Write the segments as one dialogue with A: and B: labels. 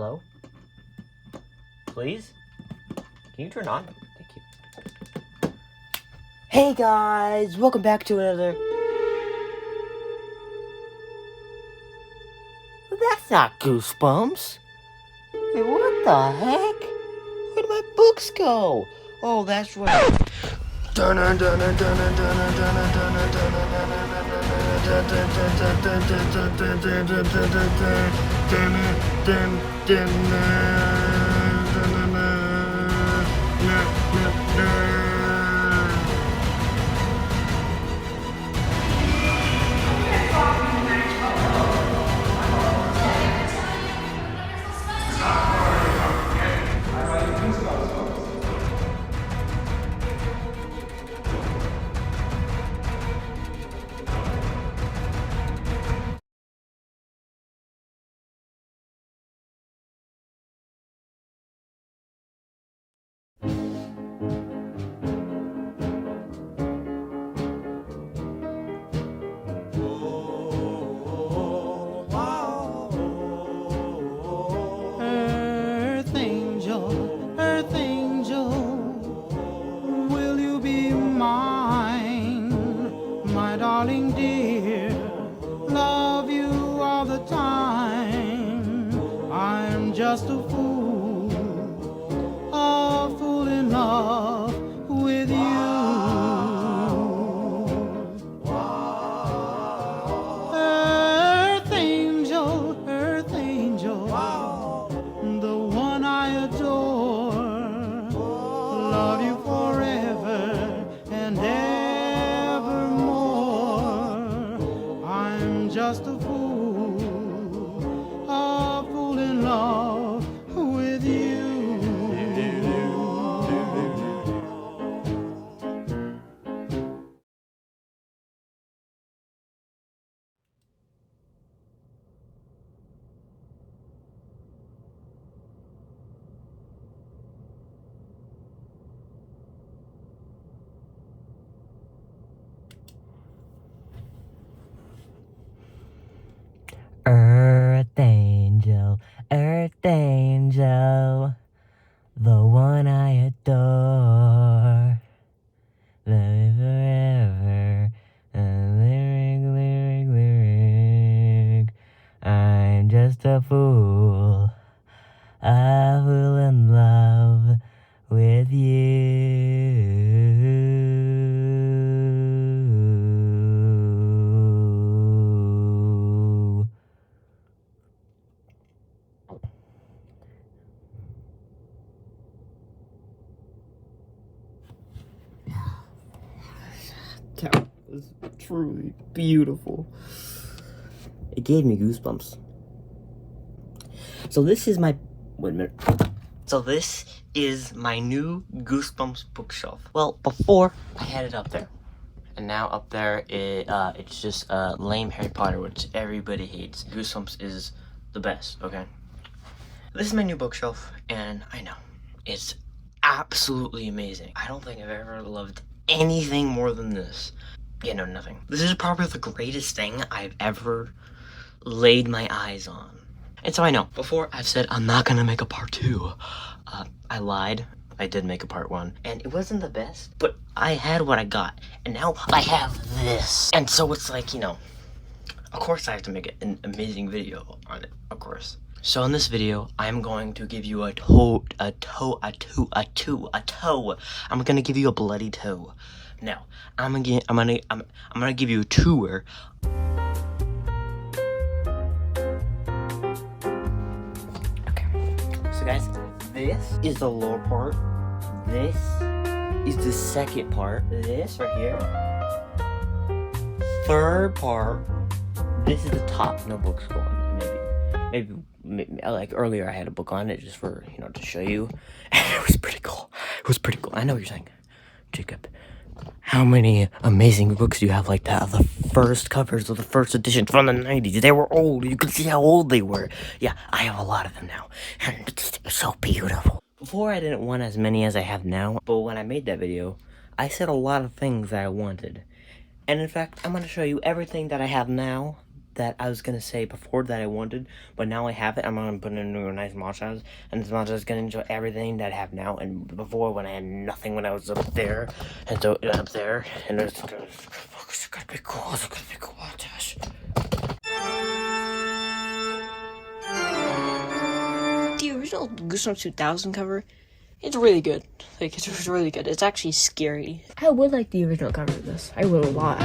A: Hello? Please? Can you turn on? Thank you. Hey guys! Welcome back to another... That's not Goosebumps! Wait, what the heck? Where'd my books go? Oh, that's right.
B: Earth angel, will you be mine, my darling dear? Love you all the time. I'm just a fool in love with you. Earth angel, the one I adore. Love you forever and evermore. I'm just a fool in love with you.
A: Earth angel, the one I adore. Love you forever, lyric. I'm just a fool in love with you. That was truly beautiful. It gave me goosebumps. So this is my... Wait a minute. So this is my new Goosebumps bookshelf. Well, before I had it up there. And now up there, it's just lame Harry Potter, which everybody hates. Goosebumps is the best, okay? This is my new bookshelf, and I know, it's absolutely amazing. I don't think I've ever loved anything more than this. Yeah, no, nothing. This is probably the greatest thing I've ever laid my eyes on. And so I know, before I've said I'm not gonna make a part 2. I lied. I did make a part 1, and it wasn't the best, but I had what I got, and now I have this. And so it's like, you know, of course I have to make an amazing video on it, of course. So in this video, I'm going to give you a toe. I'm gonna give you a bloody toe. Now, I'm gonna give you a tour. Okay. So guys, this is the lower part. This is the second part. This right here. Third part. This is the top. No books go on it. Maybe like earlier I had a book on it just for, you know, to show you. And it was pretty cool. I know what you're saying, Jacob. How many amazing books do you have like that? The first covers of the first edition from the 90s. They were old. You could see how old they were. Yeah, I have a lot of them now. And it's so beautiful. Before I didn't want as many as I have now. But when I made that video, I said a lot of things that I wanted. And in fact, I'm going to show you everything that I have now that I was gonna say before that I wanted, but now I have it. I'm gonna put it into a nice montage, and this montage is gonna enjoy everything that I have now and before when I had nothing when I was up there, and so up there, and it's gonna be cool. It's gonna be cool montage. The original Goosebumps 2000 cover, it's really good. Like, it's really good. It's actually scary. I would like the original cover of this. I would a lot.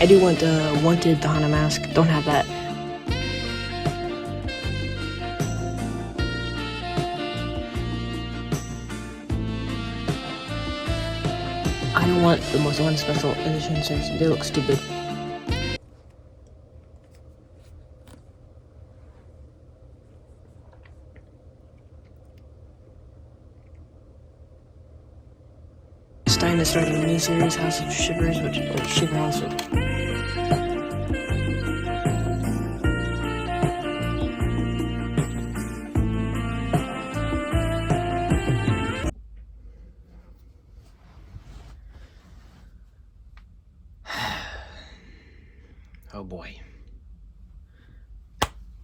A: I do want the Wanted, the Hana mask. Don't have that. I don't want the most one special edition series. They look stupid. It's time to start a mini series, House of Shivers, or Shiver House. Oh boy.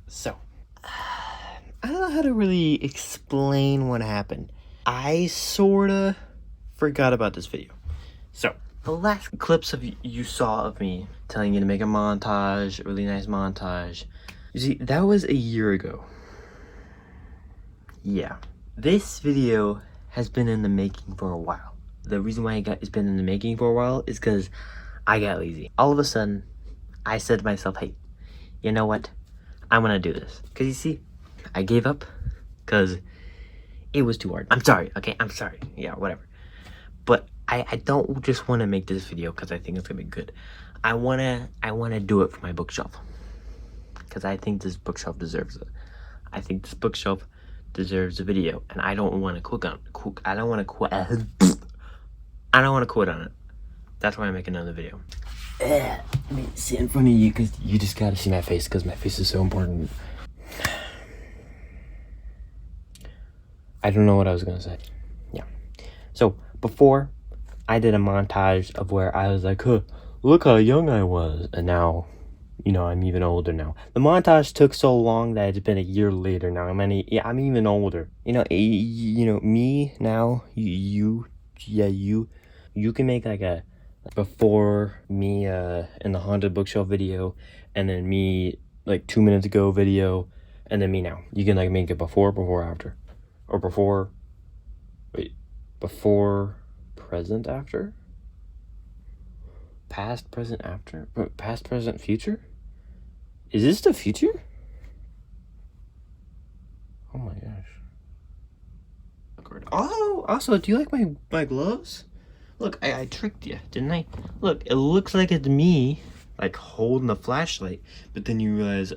A: So, I don't know how to really explain what happened. I sorta forgot about this video. So, the last clips of you saw of me telling you to make a montage, a really nice montage. You see, that was a year ago. Yeah. This video has been in the making for a while. The reason why it's been in the making for a while is because I got lazy. All of a sudden, I said to myself, hey, you know what? I'm gonna do this. Because you see, I gave up because it was too hard. I'm sorry, okay? I'm sorry. Yeah, whatever. But I don't just want to make this video because I think it's gonna be good. I wanna do it for my bookshelf. Because I think this bookshelf deserves it. I think this bookshelf deserves a video. And I don't want to I don't want to quit on it. That's why I make another video. Let me sit in front of you because you just gotta see my face because my face is so important. I don't know what I was gonna say. Yeah. So before I did a montage of where I was like, huh, look how young I was, and now, you know, I'm even older now. The montage took so long that it's been a year later now. I'm even older. You know, me now. You can make like a before me in the haunted bookshelf video, and then me like 2 minutes ago video, and then me now. You can like make it before after, or before present after, past present after, past present future. Is this the future? Oh my gosh. Oh, also, do you like my gloves? Look, I tricked you, didn't I? Look, it looks like it's me, like, holding the flashlight, but then you realize,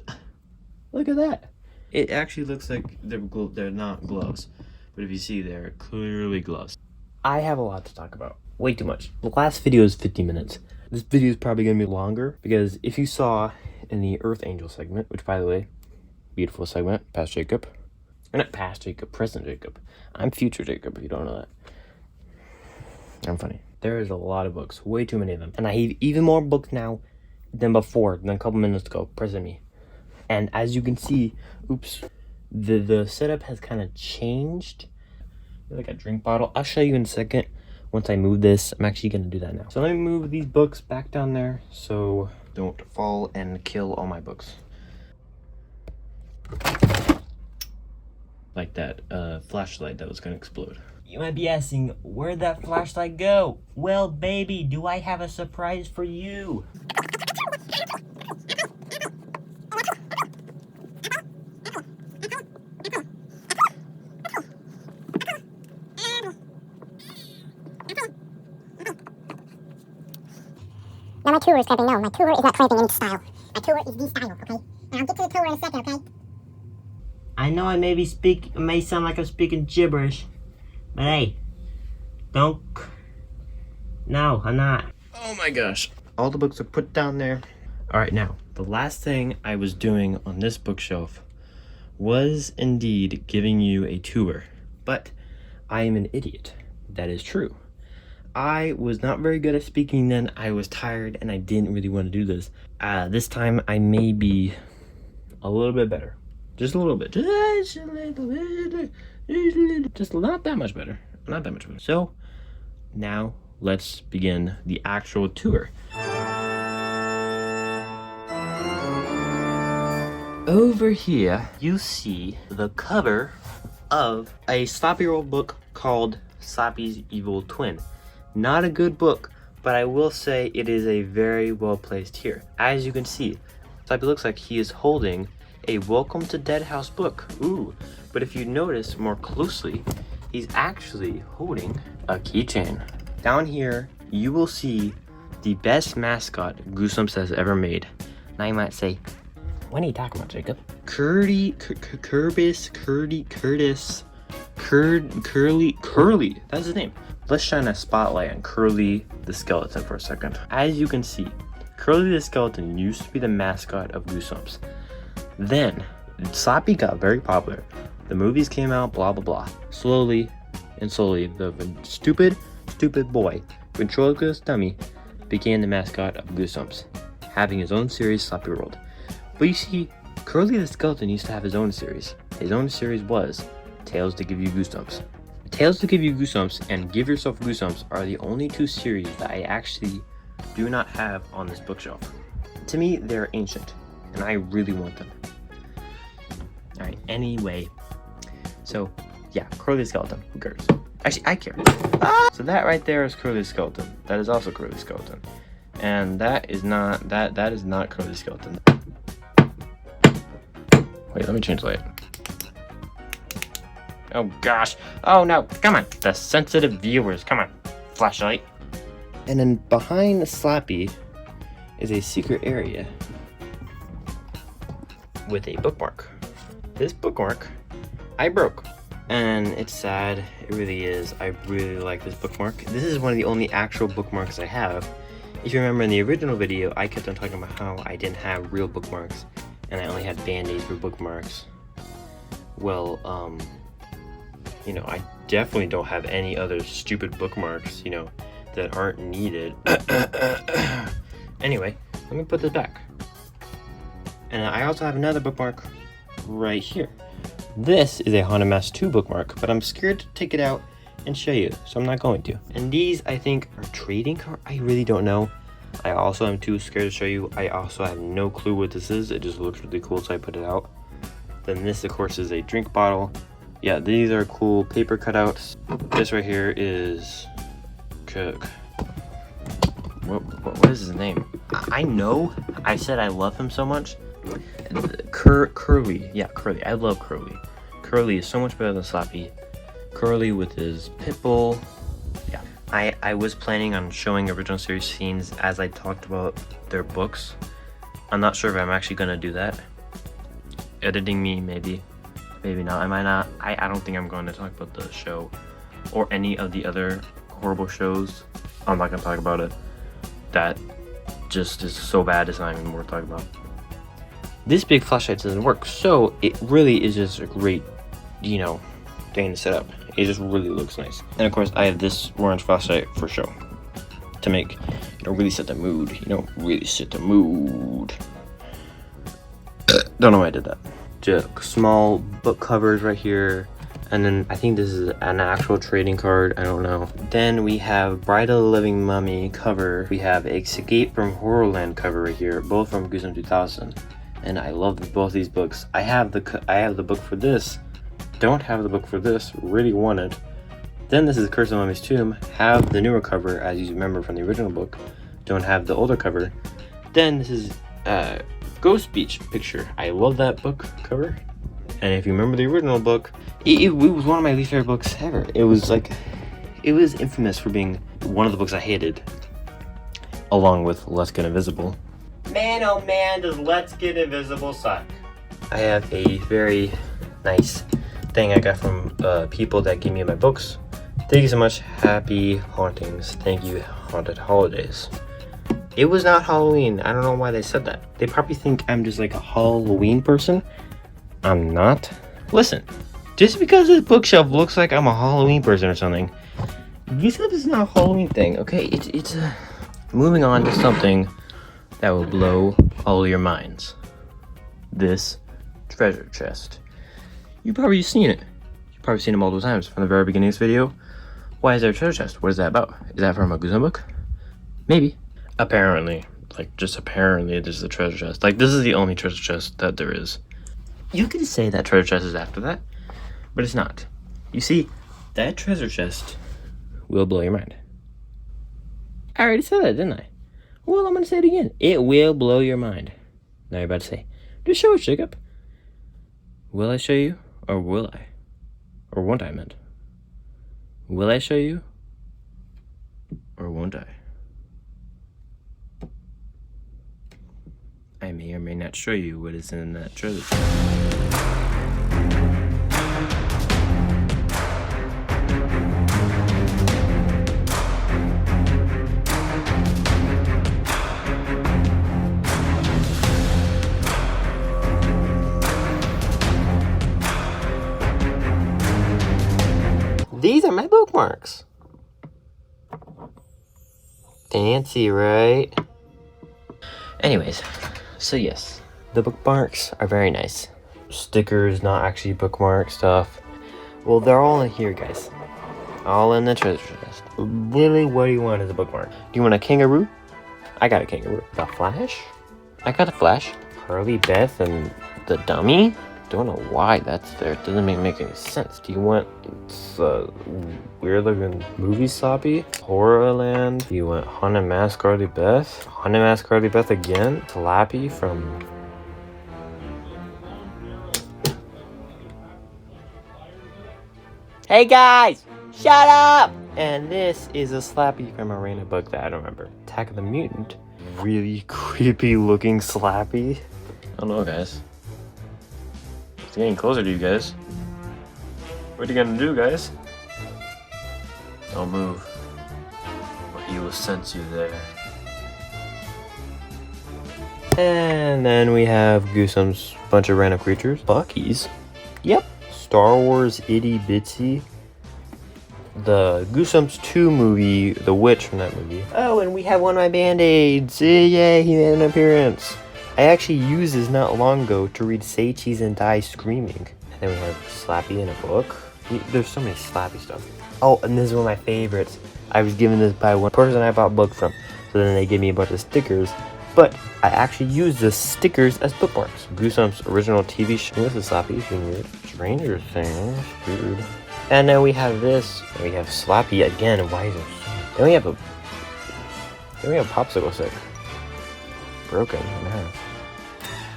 A: look at that. It actually looks like they're not gloves, but if you see, they're clearly gloves. I have a lot to talk about. Way too much. The last video is 50 minutes. This video is probably going to be longer, because if you saw in the Earth Angel segment, which, by the way, beautiful segment, past Jacob. Or not past Jacob, present Jacob. I'm future Jacob, if you don't know that. I'm funny. There is a lot of books, way too many of them. And I have even more books now than before, than a couple minutes ago, present me. And as you can see, oops, the setup has kind of changed. Like a drink bottle. I'll show you in a second. Once I move this, I'm actually going to do that now. So let me move these books back down there so don't fall and kill all my books. Like that flashlight that was going to explode. You might be asking, where'd that flashlight go? Well, baby, do I have a surprise for you?
C: my tour is cramping. No, my tour is not cramping in style. My tour is the style, okay? And I'll get to the tour in a second, okay?
A: I know I may sound like I'm speaking gibberish, but hey, don't. No, I'm not. Oh my gosh. All the books are put down there. All right, now, the last thing I was doing on this bookshelf was indeed giving you a tour, but I am an idiot. That is true. I was not very good at speaking then. I was tired and I didn't really want to do this. This time I may be a little bit better. Just a little bit. Just a little bit. Just not that much better. Not that much better. So now let's begin the actual tour. Over here, you see the cover of a Sloppy World book called Sloppy's Evil Twin. Not a good book, but I will say it is a very well placed here. As you can see, Sloppy looks like he is holding a Welcome to Dead House book. Ooh, but if you notice more closely, he's actually holding a keychain. Down here, you will see the best mascot Goosebumps has ever made. Now you might say, what are you talking about, Jacob? Curly, that's his name. Let's shine a spotlight on Curly the Skeleton for a second. As you can see, Curly the Skeleton used to be the mascot of Goosebumps. Then, Sloppy got very popular. The movies came out, blah blah blah. Slowly and slowly, the stupid boy, ventriloquist dummy, became the mascot of Goosebumps, having his own series, Sloppy World. But you see, Curly the Skeleton used to have his own series. His own series was Tales to Give You Goosebumps. Tales to Give You Goosebumps and Give Yourself Goosebumps are the only two series that I actually do not have on this bookshelf. To me, they're ancient, and I really want them. Alright, anyway. So, yeah, Curly the Skeleton. Who cares? Actually, I care. So that right there is Curly the Skeleton. That is also Curly the Skeleton. And that is not Curly the Skeleton. Wait, let me change the light. Oh gosh. Oh no, come on. The sensitive viewers, come on. Flashlight. And then behind Sloppy is a secret area with a bookmark. This bookmark I broke. And it's sad, it really is. I really like this bookmark. This is one of the only actual bookmarks I have. If you remember in the original video, I kept on talking about how I didn't have real bookmarks and I only had band-aids for bookmarks. Well, you know, I definitely don't have any other stupid bookmarks, you know, that aren't needed. Anyway, let me put this back. And I also have another bookmark right here. This is a Haunted Mask 2 bookmark, but I'm scared to take it out and show you, so I'm not going to. And these, I think, are trading cards. I really don't know. I also am too scared to show you. I also have no clue what this is. It just looks really cool, so I put it out. Then this, of course, is a drink bottle. Yeah, these are cool paper cutouts. This right here is Cook. What is his name? I know I said I love him so much. Curly. Yeah, Curly. I love Curly. Curly is so much better than Sloppy. Curly with his pit bull. Yeah. I was planning on showing original series scenes as I talked about their books. I'm not sure if I'm actually gonna do that. Editing me, maybe. Maybe not. I might not. I don't think I'm going to talk about the show or any of the other horrible shows. I'm not gonna talk about it. That just is so bad it's not even worth talking about. This big flashlight doesn't work, so it really is just a great, you know, thing to set up. It just really looks nice. And of course, I have this orange flashlight for show to make, you know, really set the mood. You know, really set the mood. Don't know why I did that. Just small book covers right here. And then I think this is an actual trading card. I don't know. Then we have Bride of the Living Mummy cover. We have Escape from Horrorland cover right here, both from Goosebumps 2000. And I love both these books. I have the book for this. Don't have the book for this. Really want it. Then this is Curse of Mummy's Tomb. Have the newer cover, as you remember from the original book. Don't have the older cover. Then this is Ghost Beach picture. I love that book cover. And if you remember the original book, it was one of my least favorite books ever. It was infamous for being one of the books I hated. along with Let's Get Invisible. Man, oh man, does Let's Get Invisible suck. I have a very nice thing I got from people that gave me my books. Thank you so much. Happy hauntings. Thank you, haunted holidays. It was not Halloween. I don't know why they said that. They probably think I'm just like a Halloween person. I'm not. Listen, just because this bookshelf looks like I'm a Halloween person or something, this is not a Halloween thing, okay? It's moving on to something that will blow all your minds. This treasure chest. You've probably seen it. You've probably seen it multiple times from the very beginning of this video. Why is there a treasure chest? What is that about? Is that from a Goosebumps book? Maybe. Apparently. Like, just apparently this is a treasure chest. Like, this is the only treasure chest that there is. You could say that treasure chest is after that, but it's not. You see, that treasure chest will blow your mind. I already said that, didn't I? Well, I'm going to say it again. It will blow your mind. Now you're about to say, just show it, Jacob. Will I show you? Or will I? Or won't I, meant. Will I show you? Or won't I? I may or may not show you what is in that treasure chest. These are my bookmarks. Fancy, right? Anyways, so yes, the bookmarks are very nice. Stickers, not actually bookmark stuff. Well, they're all in here, guys. All in the treasure chest. Really, what do you want as a bookmark? Do you want a kangaroo? I got a kangaroo. The Flash? I got a Flash. Harley, Beth, and the dummy? Don't know why that's there. It doesn't make any sense. Do you want weird looking movie sloppy? Horrorland? Do you want Haunted Mask Harley Beth? Haunted Mask Harley Beth again? Slappy from... Hey guys! Shut up! And this is a Slappy from a random book that I don't remember. Attack of the Mutant. Really creepy looking Slappy. I don't know, guys. It's getting closer to you guys. What are you gonna do, guys? Don't move, or he will sense you there. And then we have Goosebumps, bunch of random creatures. Bucky's. Yep. Star Wars Itty Bitsy. The Goosebumps 2 movie, The Witch from that movie. Oh, and we have one of my Band-Aids. Yay, he made an appearance. I actually used this not long ago to read Say Cheese and Die Screaming. And then we have Slappy in a book. There's so many Slappy stuff. Oh, and this is one of my favorites. I was given this by one person I bought a book from. So then they gave me a bunch of stickers. But I actually used the stickers as bookmarks. Goosebumps original TV show. This is Slappy, weird. Stranger Things, weird. And then we have this. And we have Slappy again. Why is there so many? Then we have Popsicle Stick. Broken in half.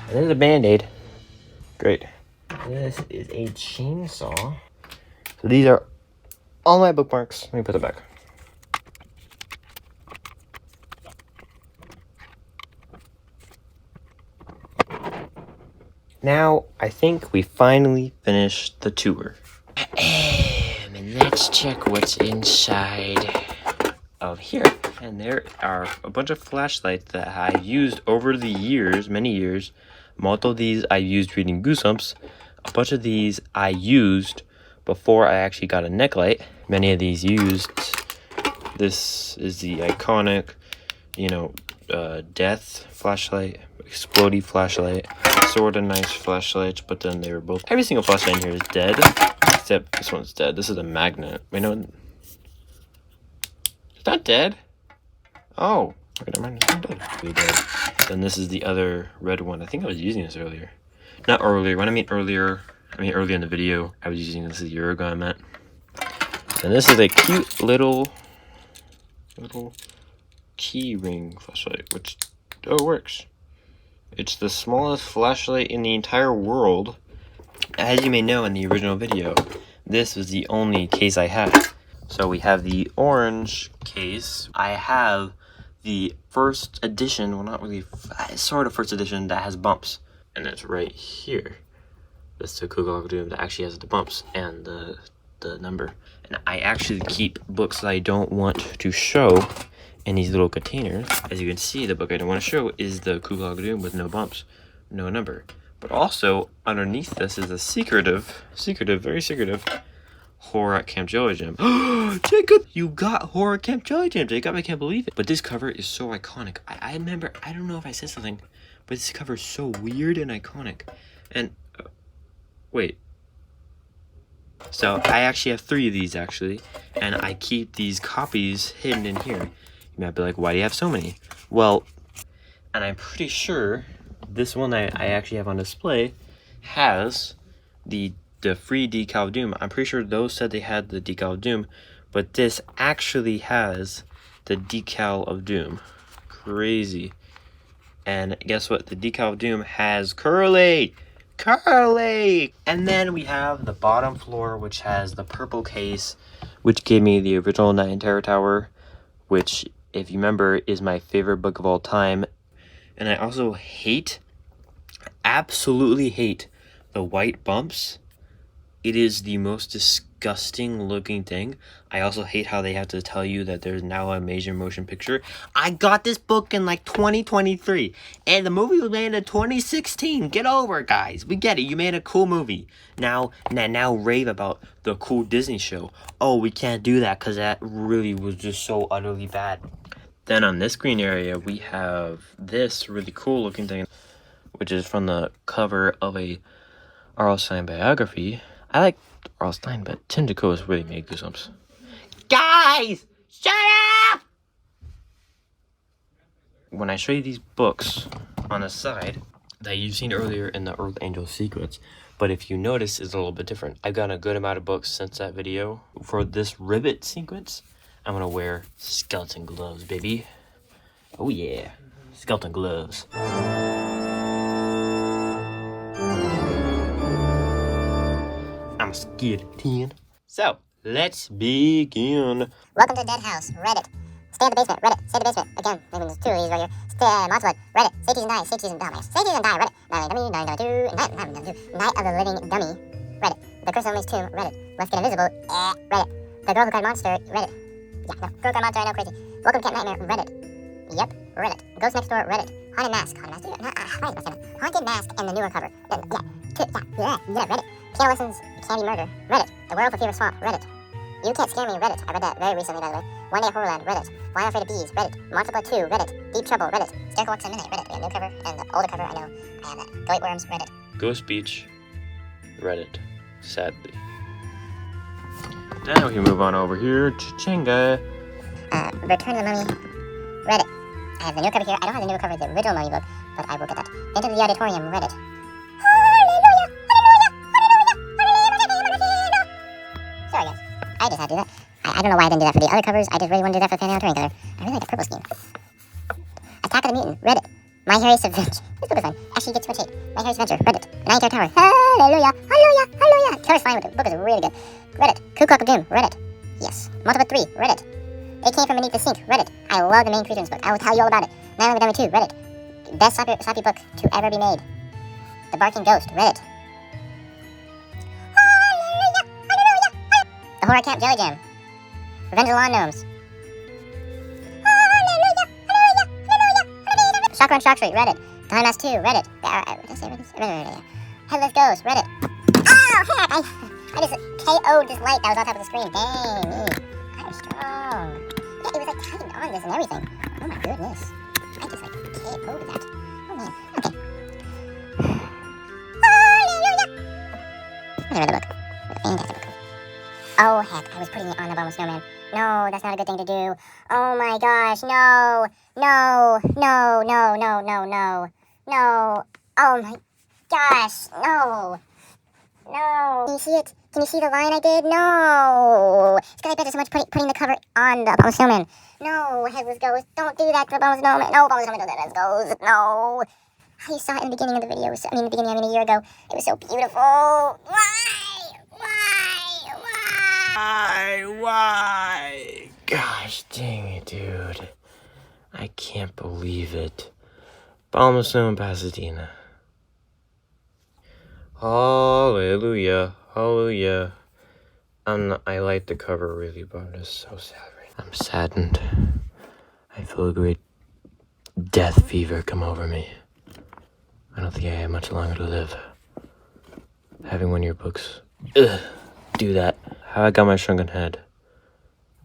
A: And this is a Band-Aid. Great. This is a chainsaw. So these are all my bookmarks. Let me put it back. Now, I think we finally finished the tour. And let's check what's inside of here. And there are a bunch of flashlights that I've used over the years, many years. Most of these I used reading Goosebumps. A bunch of these I used before I actually got a neck light. Many of these used. This is the iconic, death flashlight, explodey flashlight. Sort of nice flashlights, but then they were both... Every single flashlight in here is dead, except this one's dead. This is a magnet. Wait, no. It's not dead. Oh. Okay, never mind. It's not dead. Really dead. Then this is the other red one. I think I was using this earlier. Not earlier. When I mean earlier in the video, I was using this a year ago, I meant. And this is a cute little key ring flashlight, which, it works. It's the smallest flashlight in the entire world. As you may know in the original video, this was the only case I had. So we have the orange case. I have the first edition, well, not really, sort of first edition that has bumps. And it's right here. That's the Ku Klux Doom that actually has the bumps and the number. And I actually keep books that I don't want to show in these little containers. As you can see, the book I don't want to show is the Ku Klux Doom with no bumps, no number. But also, underneath this is a secretive, very secretive Horror at Camp Jelly Jam. Jacob, you got Horror at Camp Jelly Jam, Jacob. I can't believe it. But this cover is so iconic. I remember, I don't know if I said something, but this cover is so weird and iconic. And, wait. So, I actually have 3 of these, actually. And I keep these copies hidden in here. You might be like, why do you have so many? Well, and I'm pretty sure this one I actually have on display has the free decal of Doom. I'm pretty sure those said they had the decal of Doom, but this actually has the decal of Doom. Crazy. And guess what? The decal of Doom has Curly! Curly! And then we have the bottom floor, which has the purple case, which gave me the original Night in Terror Tower, which, if you remember, is my favorite book of all time. And I also absolutely hate the white bumps. It is the most disgusting looking thing. I also hate how they have to tell you that there's now a major motion picture. I got this book in like 2023, and the movie was made in 2016. Get over it, guys. We get it. You made a cool movie. Now rave about the cool Disney show. Oh, we can't do that because that really was just so utterly bad. Then on this green area, we have this really cool looking thing, which is from the cover of a R.L. Stine biography. I like R.L. Stine, but Tim DeCoe really made Goosebumps. Guys! Shut up! When I show you these books on the side that you've seen earlier in the Earth Angel Secrets, but if you notice, it's a little bit different. I've gotten a good amount of books since that video. For this ribbit sequence, I'm gonna wear skeleton gloves, baby. Oh yeah, skeleton gloves. I'm a skeleton. So, let's begin.
C: Welcome to Dead House, Reddit. Stay in the basement, Reddit. Stay in the basement. Again, maybe there's 2 of these right here. Monster Blood, Reddit. Say cheese and die, say cheese and die, say cheese and die, Reddit. Night of the Living Dummy, Reddit. The Curse of Emily's Tomb, Reddit. Let's Get Invisible, Reddit. The Girl Who Cried Monster, Reddit. Yeah, no, Girl Who Cried Monster, I know, crazy. Welcome to Camp Nightmare, Reddit. Yep, Reddit. Ghost Next Door, Reddit. Haunted Mask, Haunted Mask and the newer cover. Reddit. Piano Lessons, Candy Murder, Reddit. The Werewolf of Fever Swamp, Reddit. You Can't Scare Me, Reddit. I read that very recently, by the way. One Day at Horrorland, Reddit. Why I'm Afraid of Bees, Reddit. Monster Blood 2, Reddit. Deep Trouble, Reddit. Jericho Walks in Midnight, Reddit. We have a new cover and the older cover, I know. I have that. Goat Worms, Reddit.
A: Ghost Beach, Reddit. Sadly. Now we can move on over here to Chenga.
C: Return of the Mummy, Reddit. I have the new cover here. I don't have the new cover of the original Mummy book, but I will get that. Into the Auditorium, Reddit. Sorry, guys. I just had to do that. I don't know why I didn't do that for the other covers. I just really want to do that for the Phantom Touring cover. I really like the purple scheme. Attack of the Mutant, Reddit. My Harry's Adventure. This book is fun. Actually gets much hate. My Harry's Adventure, Reddit. Night Terror Tower. Hallelujah. Hallelujah. Hallelujah. Killer's fine with it. The book is really good. Reddit. Ku Klux Doom, Reddit. Yes. Multiple 3, Reddit. It Came From Beneath the Sink, Reddit. I love the main creature in this book. I will tell you all about it. Night of the Dummy 2, Reddit. Best sloppy book to ever be made. The Barking Ghost, Reddit. The Horror Camp Jelly Jam. Revenge of the Lawn Gnomes. Shocker on Shock Street, Reddit. Time Mask 2, Reddit. Headless Ghost, Reddit. Oh, heck! I just KO'd this light that was on top of the screen. Dang me. I'm strong. Yeah, it was like tightened on this and everything. Oh my goodness. I just like KO'd that. Oh man. Okay. Hallelujah! I read the book. Fantastic book. Oh heck, I was putting it on the Bone Snowman. No, that's not a good thing to do. Oh my gosh, no. No. No, no, no, no, no. No. Oh my gosh, no. No. Can you see it? Can you see the line I did? No. Sky Better so much putting the cover on the Bone Snowman. No, Headless Ghost. Don't do that to the Bone Snowman. No, Bone Snowman, don't do that, Headless Ghost. No. You saw it in the beginning of the video. A year ago. It was so beautiful. Why?
A: Why? Gosh dang it, dude. I I can't believe it. Bomb of Snow in Pasadena. Hallelujah. Hallelujah. I like the cover really, but I'm just so sad right now. I'm saddened. I feel a great death fever come over me. I don't think I have much longer to live. Having one of your books. Do that. How I Got My Shrunken Head.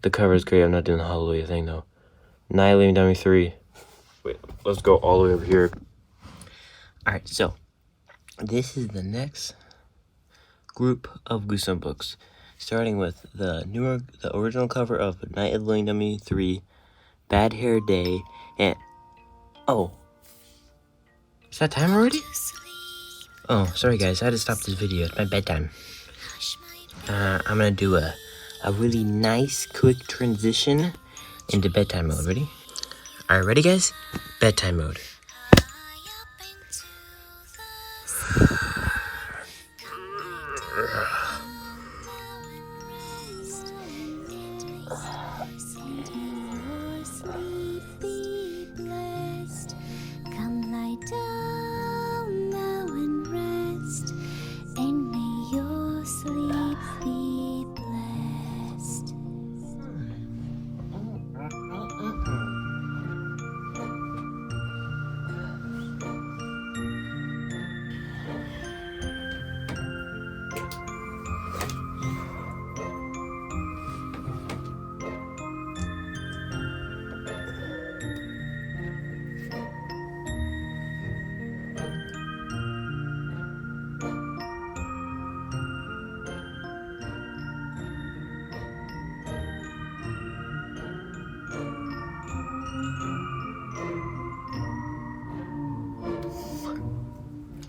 A: The cover is great. I'm not doing the Hallelujah thing though. Night of the Living Dummy 3. Wait, let's go all the way over here. Alright, so this is the next group of Goosebumps books. Starting with the original cover of Night of the Living Dummy 3, Bad Hair Day, and oh, is that time already? Oh, sorry guys, I had to stop this video. It's my bedtime. I'm gonna do a really nice, quick transition into bedtime mode. Ready? Alright, ready guys? Bedtime mode.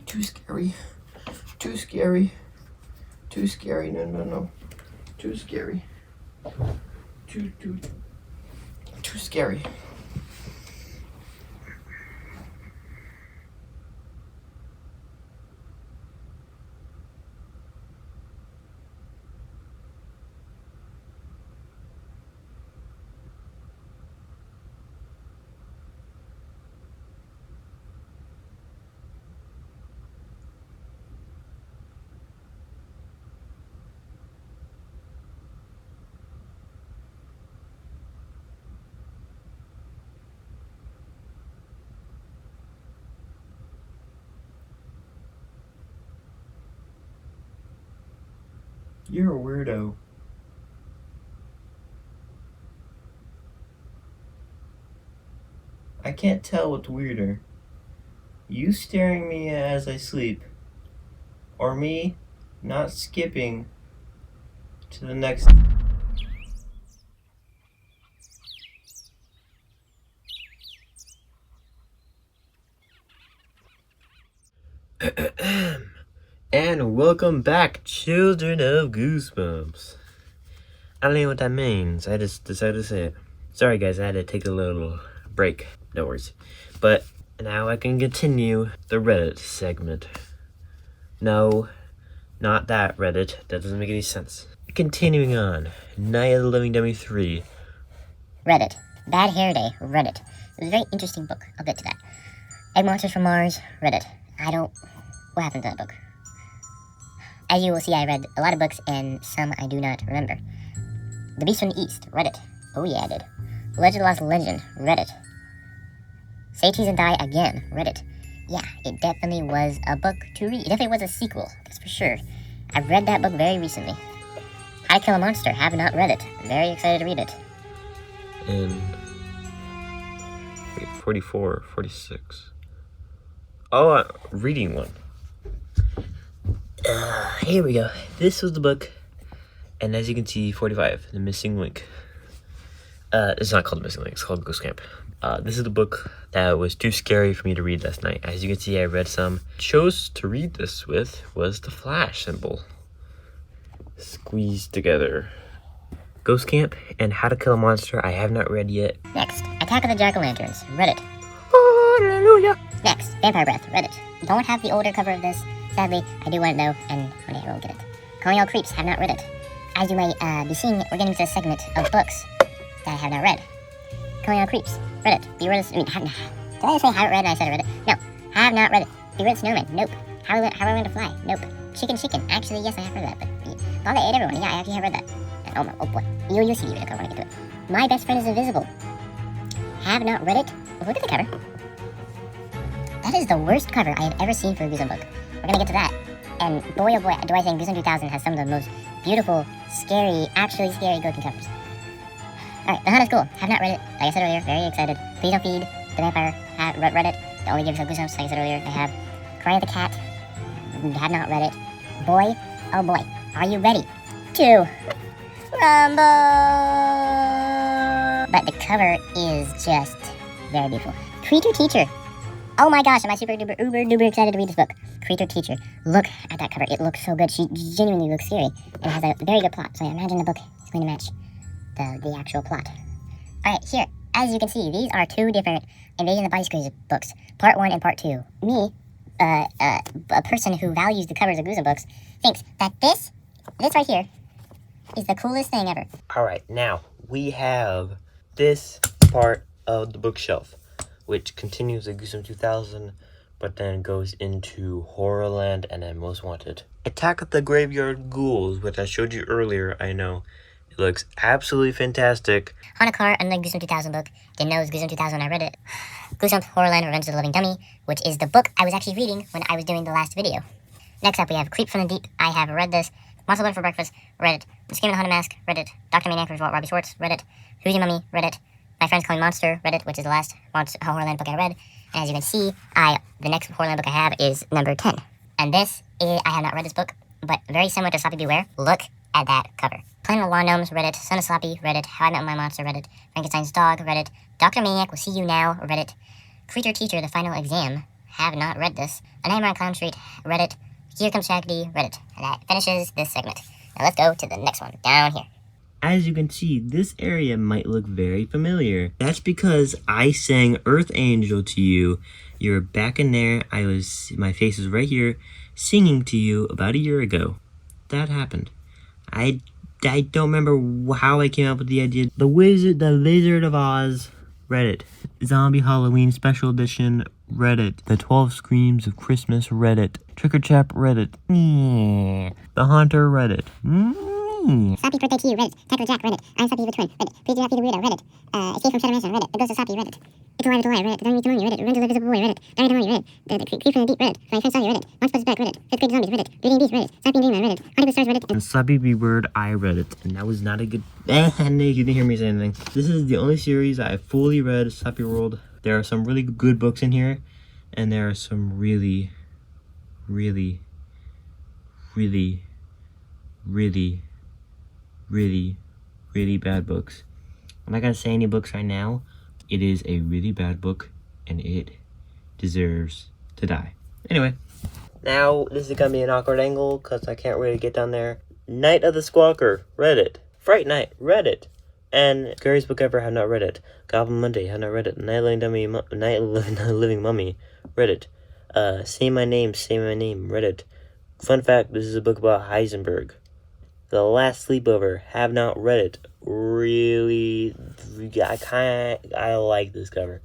A: Too scary. Too scary. Too scary. No. Too scary. Too scary. You're a weirdo. I can't tell what's weirder. You staring me as I sleep, or me not skipping to the next. And welcome back, children of Goosebumps. I don't know what that means. I just decided to say it. Sorry guys, I had to take a little break. No worries. But now I can continue the Reddit segment. No, not that Reddit. That doesn't make any sense. Continuing on. Night of the Living Dummy 3.
C: Reddit. Bad Hair Day. Reddit. It was a very interesting book. I'll get to that. Egg Monsters from Mars. Reddit. What happened to that book? As you will see, I read a lot of books, and some I do not remember. The Beast from the East, Reddit. Oh yeah, I did. Legend of the Lost Legend, Reddit. Say Cheese and Die Again, Reddit. Yeah, it definitely was a book to read. It definitely was a sequel, that's for sure. I've read that book very recently. How to Kill a Monster, have not read it. Very excited to read it.
A: And 44, 46. Oh, reading one. Here we go. This was the book, and as you can see, 45, The Missing Link. It's not called The Missing Link, it's called Ghost Camp. This is the book that was too scary for me to read last night. As you can see, I read some. Chose to read this with was the flash symbol. Squeezed together. Ghost Camp and How to Kill a Monster, I have not read yet.
C: Next, Attack of the Jack-o'-lanterns, Reddit.
A: Hallelujah.
C: Next, Vampire Breath, Reddit. Don't have the older cover of this. Sadly, I do want it though, and one day I will get it. Calling All Creeps, have not read it. As you may be seeing, we're getting to a segment of books that I have not read. Killing All Creeps. Read it. Beware the... I mean, did I say haven't read and I said I read it? No. Have not read it. Beware the Snowman. Nope. How I Learned to Fly. Nope. Chicken. Actually, yes, I have read that. But Thought I Ate Everyone. Yeah, I actually have read that. And, oh boy. You'll see the cover when I get to it. My Best Friend is Invisible. Have not read it. Look at the cover. That is the worst cover I have ever seen for a Goosebumps book. We're gonna get to that. And boy oh boy, do I think Goosebumps 2000 has some of the most beautiful, actually scary looking covers. Alright, The Hunt is cool. Have not read it. Like I said earlier, very excited. Please Don't Feed the Vampire. Have read it. That only gives us Goosebumps, like I said earlier. I have Cry of the Cat. Have not read it. Boy, oh boy, are you ready to rumble? But the cover is just very beautiful. Creature Teacher. Oh my gosh, am I super duper excited to read this book. Creature Teacher. Look at that cover. It looks so good. She genuinely looks scary. And it has a very good plot. So I imagine the book is going to match the actual plot. Alright, here. As you can see, these are two different Invasion of the Body Snatchers books. Part 1 and Part 2. Me, a person who values the covers of Goosebumps books, thinks that this right here is the coolest thing ever.
A: Alright, now we have this part of the bookshelf, which continues the Goosebumps 2000, but then goes into Horrorland and then Most Wanted. Attack of the Graveyard Ghouls, which I showed you earlier, I know. It looks absolutely fantastic.
C: Hanukkah, another Goosebumps 2000 book. Didn't know it was Goosebumps 2000 when I read it. Goosebumps Horrorland Revenge of the Living Dummy, which is the book I was actually reading when I was doing the last video. Next up, we have Creep from the Deep. I have read this. Monster Blood for Breakfast, read it. The Scream of the Haunted Mask, read it. Dr. Maniac with Robbie Schwartz, read it. Who's Your Mummy, read it. My Friends Calling Monster, read it, which is the last Horrorland book I read. And as you can see, the next Horrorland book I have is number 10. And this, I have not read this book, but very similar to Sloppy Beware. Look at that cover. Planet of Lawn Gnomes, read it. Son of Sloppy, read it. How I Met My Monster, read it. Frankenstein's Dog, read it. Dr. Maniac, Will See You Now, read it. Creature Teacher, The Final Exam, have not read this. A Nightmare on Clown Street, read it. Here Comes Shaggy, read it. And that finishes this segment. Now let's go to the next one, down here.
A: As you can see, this area might look very familiar. That's because I sang Earth Angel to you. You're back in there. My face is right here, singing to you about a year ago. That happened. I don't remember how I came up with the idea. The Wizard of Oz, read it. Zombie Halloween Special Edition, read it. The 12 Screams of Christmas, read it. Trick or Treat, read it. The Haunter, read it.
C: Sloppy Birthday to You, read it. Tackle Jack, read it. I'm Sloppy the Twin, read it. Please Do Not Be the Weirdo, read it. Escape from Shadow Mansion, read it. The Ghost of Sloppy, read it. It's Alive, read it. The Don't Meet the Mummy, read it. Revenge of the Invisible Boy, read it. Diary of the Mummy, read it. The Creep from the Deep, read it. My Friend Sally, read it. Monster Buzz Back, read it. Fifth Grade Zombies, read it. Beauty and Beast, read it. Sloppy and Dreamland, read it. Honey with Stars, read it.
A: And Sloppy Be Word, I read it. And that was not a good... you didn't hear me say anything. This is the only series I fully read, Sloppy World. There are some really good books in here. And there are some really bad books. I'm not gonna say any books right now. It is a really bad book, and it deserves to die. Anyway, now this is gonna be an awkward angle because I can't really get down there. Night of the Squawker, read it. Fright Night, read it. And Scariest Book Ever, have not read it. Goblin Monday, have not read it. Night Living Mummy, read it. Say My Name, read it. Fun fact, this is a book about Heisenberg. The Last Sleepover, have not read it. Really, I like this cover.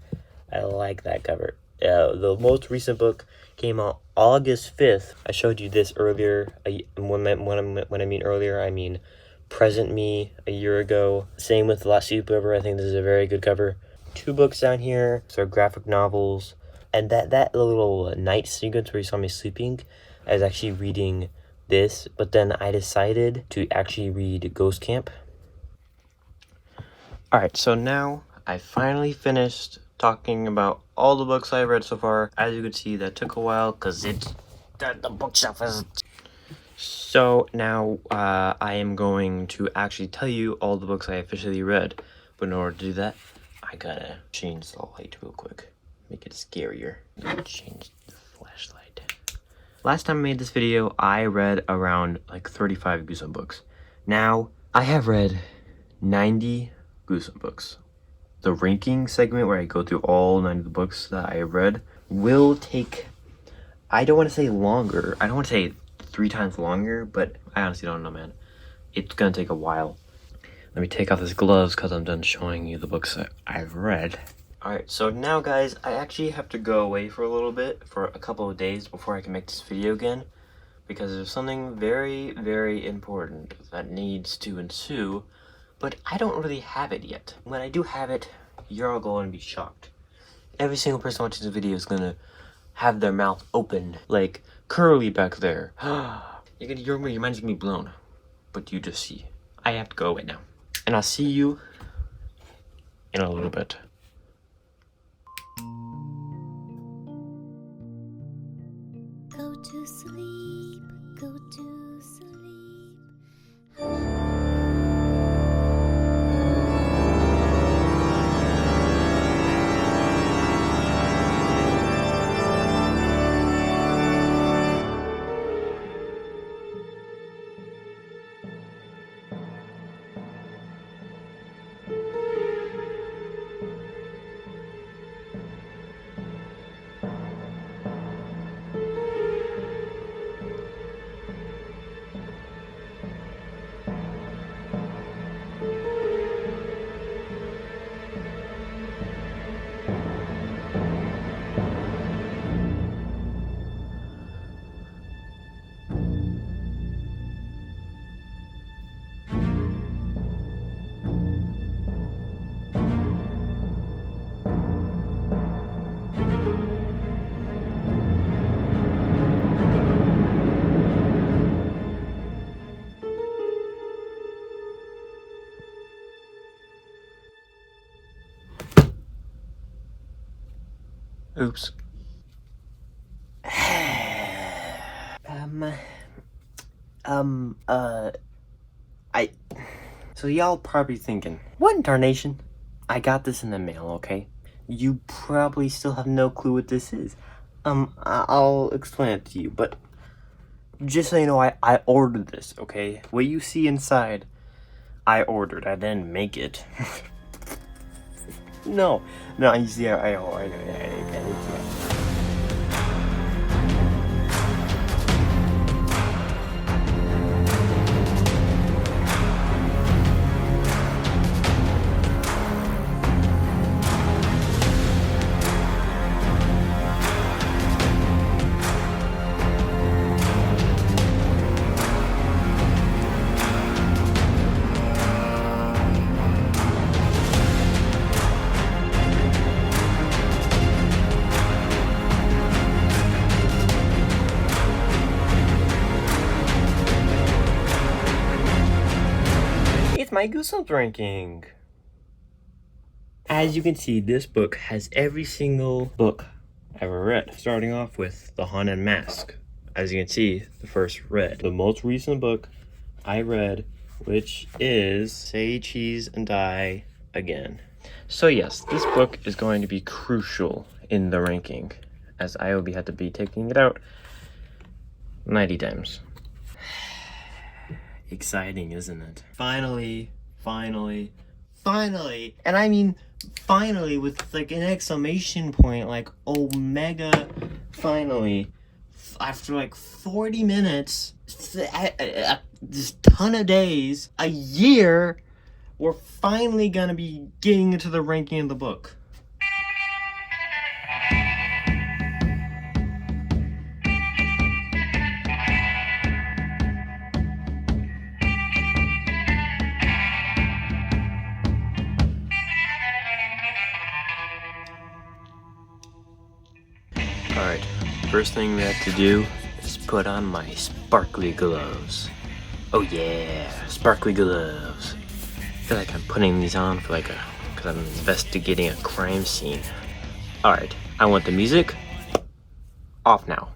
A: I like that cover. The most recent book came out August 5th. I showed you this earlier. When I mean earlier, I mean present me a year ago. Same with The Last Sleepover. I think this is a very good cover. 2 books down here. So graphic novels. And that little night sequence where you saw me sleeping, I was actually reading this, but then I decided to actually read Ghost Camp. Alright, so now I finally finished talking about all the books I've read so far. As you can see, that took a while because the bookshelf is... So now I am going to actually tell you all the books I officially read. But in order to do that, I gotta change the light real quick. Make it scarier. Change the flashlight. Last time I made this video, I read around like 35 Goosebumps books. Now, I have read 90 Goosebumps books. The ranking segment where I go through all 90 of the books that I have read will take, I don't want to say longer. I don't want to say 3 times longer, but I honestly don't know, man. It's going to take a while. Let me take off these gloves because I'm done showing you the books that I've read. Alright, so now guys, I actually have to go away for a little bit, for a couple of days before I can make this video again. Because there's something very, very important that needs to ensue, but I don't really have it yet. When I do have it, you're all going to be shocked. Every single person watching this video is going to have their mouth open, like Curly back there. Your mind's gonna be blown, but you just see. I have to go away now, and I'll see you in a little bit.
D: Go to sleep, go to sleep.
A: Oops. So y'all probably thinking, what in tarnation? I got this in the mail, okay? You probably still have no clue what this is. I'll explain it to you, but just so you know, I ordered this, okay? What you see inside, I ordered. I didn't make it. No, you see, I my Goosebumps ranking. As you can see, this book has every single book I ever read, starting off with The Haunted Mask. As you can see, the first read. The most recent book I read, which is Say Cheese and Die Again. So yes, this book is going to be crucial in the ranking, as I will have to be taking it out 90 times. Exciting, isn't it? Finally, and I mean finally with like an exclamation point, like omega, finally, after like 40 minutes, this ton of days, a year, we're finally gonna be getting into the ranking of the book. Alright, first thing we have to do is put on my sparkly gloves. Oh yeah, sparkly gloves. I feel like I'm putting these on for like because I'm investigating a crime scene. Alright, I want the music off now.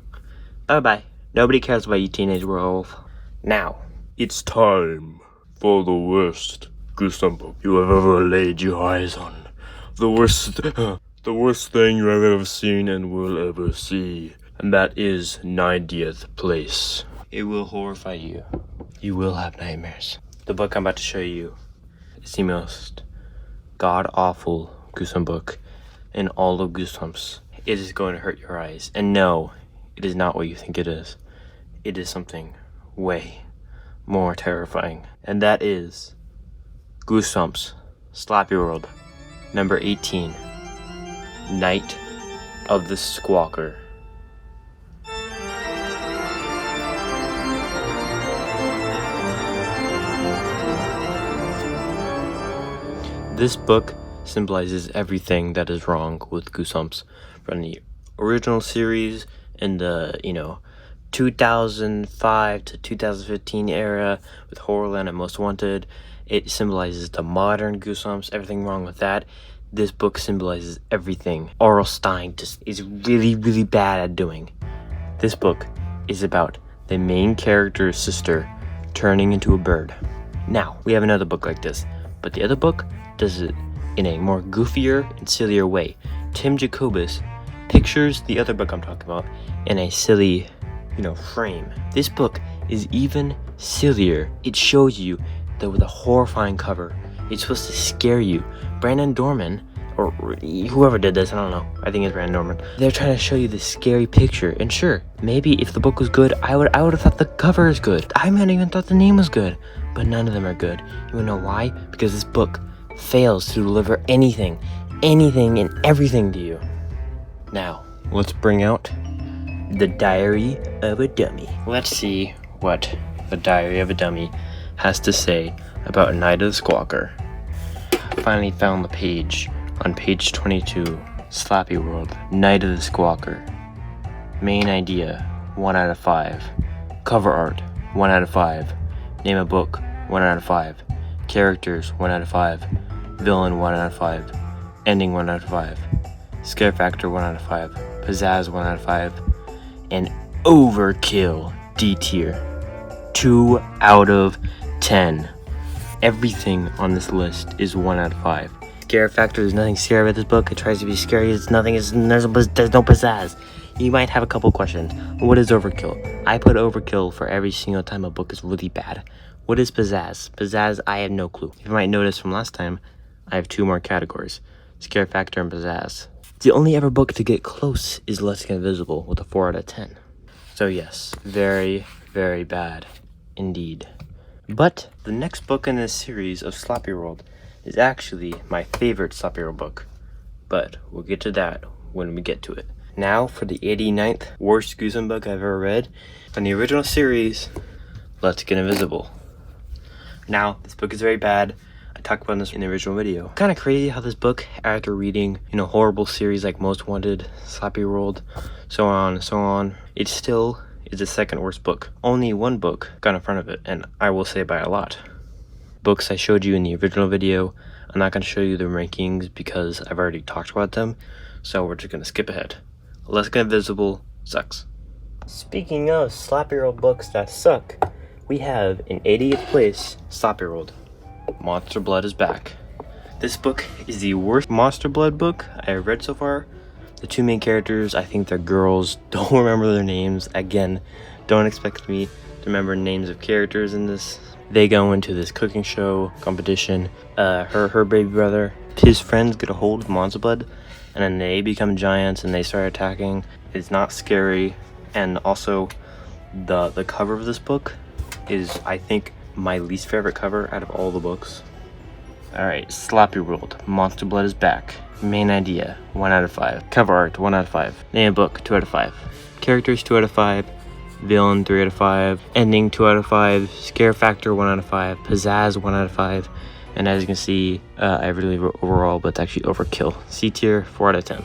A: Bye bye. Nobody cares about you, Teenage Werewolf. Now, it's time for the worst Goosebumps book you have ever laid your eyes on. The worst thing you have ever seen and will ever see. And that is 90th Place. It will horrify you. You will have nightmares. The book I'm about to show you is the most god-awful Goosebumps book in all of Goosebumps. It is going to hurt your eyes. And no, it is not what you think it is. It is something way more terrifying. And that is Goosebumps, Slappy World, number 18, Night of the Squawker. This book symbolizes everything that is wrong with Goosebumps, from the original series in the, 2005 to 2015 era with Horrorland and Most Wanted. It symbolizes the modern Goosebumps, everything wrong with that. This book symbolizes everything R.L. Stine just is really, really bad at doing. This book is about the main character's sister turning into a bird. Now, we have another book like this, but the other book does it in a more goofier and sillier way. Tim Jacobus pictures the other book I'm talking about in a silly, frame. This book is even sillier. It shows you with a horrifying cover. It's supposed to scare you. Brandon Dorman, or whoever did this, I don't know. I think it's Brandon Dorman. They're trying to show you this scary picture. And sure, maybe if the book was good, I would have thought the cover is good. I might even thought the name was good. But none of them are good. You wanna know why? Because this book fails to deliver anything and everything to you. Now, let's bring out The Diary of a Dummy. Let's see what The Diary of a Dummy has to say about Night of the Squawker. Finally found the page. On page 22, Slappy World, Night of the Squawker. Main idea, 1 out of 5. Cover art, 1 out of 5. Name a book, 1 out of 5. Characters, 1 out of 5. Villain, 1 out of 5. Ending, 1 out of 5. Scare factor, 1 out of 5. Pizzazz, 1 out of 5. And overkill, D tier, 2 out of 10. Everything on this list is 1 out of 5. Scare factor, there's nothing scary about this book. It tries to be scary, there's no pizzazz. You might have a couple questions. What is overkill? I put overkill for every single time a book is really bad. What is pizzazz? Pizzazz, I have no clue. You might notice from last time, I have 2 more categories. Scare factor and pizzazz. The only ever book to get close is Let's Get Invisible with a 4 out of 10. So yes, very, very bad indeed. But the next book in this series of Slappy World is actually my favorite Slappy World book. But we'll get to that when we get to it. Now for the 89th worst Goosebumps book I've ever read. From the original series, Let's Get Invisible. Now, this book is very bad. I talked about this in the original video. Kind of crazy how this book, after reading, horrible series like Most Wanted, Slappy World, so on and so on, it still is the second worst book. Only one book got in front of it, and I will say by a lot. Books I showed you in the original video, I'm not going to show you the rankings because I've already talked about them, so we're just going to skip ahead. Let's Get Invisible sucks. Speaking of Slappy World books that suck, we have in 80th place, Slappy World, Monster Blood is Back. This book is the worst Monster Blood book I have read so far. The 2 main characters, I think they're girls. Don't remember their names. Again, don't expect me to remember names of characters in this. They go into this cooking show competition. Her baby brother, his friends get a hold of Monster Blood, and then they become giants and they start attacking. It's not scary, and also the cover of this book is, I think, my least favorite cover out of all the books. Alright, Slappy World, Monster Blood is Back. Main idea, 1 out of 5. Cover art, 1 out of 5. Name a book, 2 out of 5. Characters, 2 out of 5. Villain, 3 out of 5. Ending, 2 out of 5. Scare factor, 1 out of 5. Pizzazz, 1 out of 5. And as you can see, I really wrote overall, but it's actually overkill. C tier, 4 out of 10.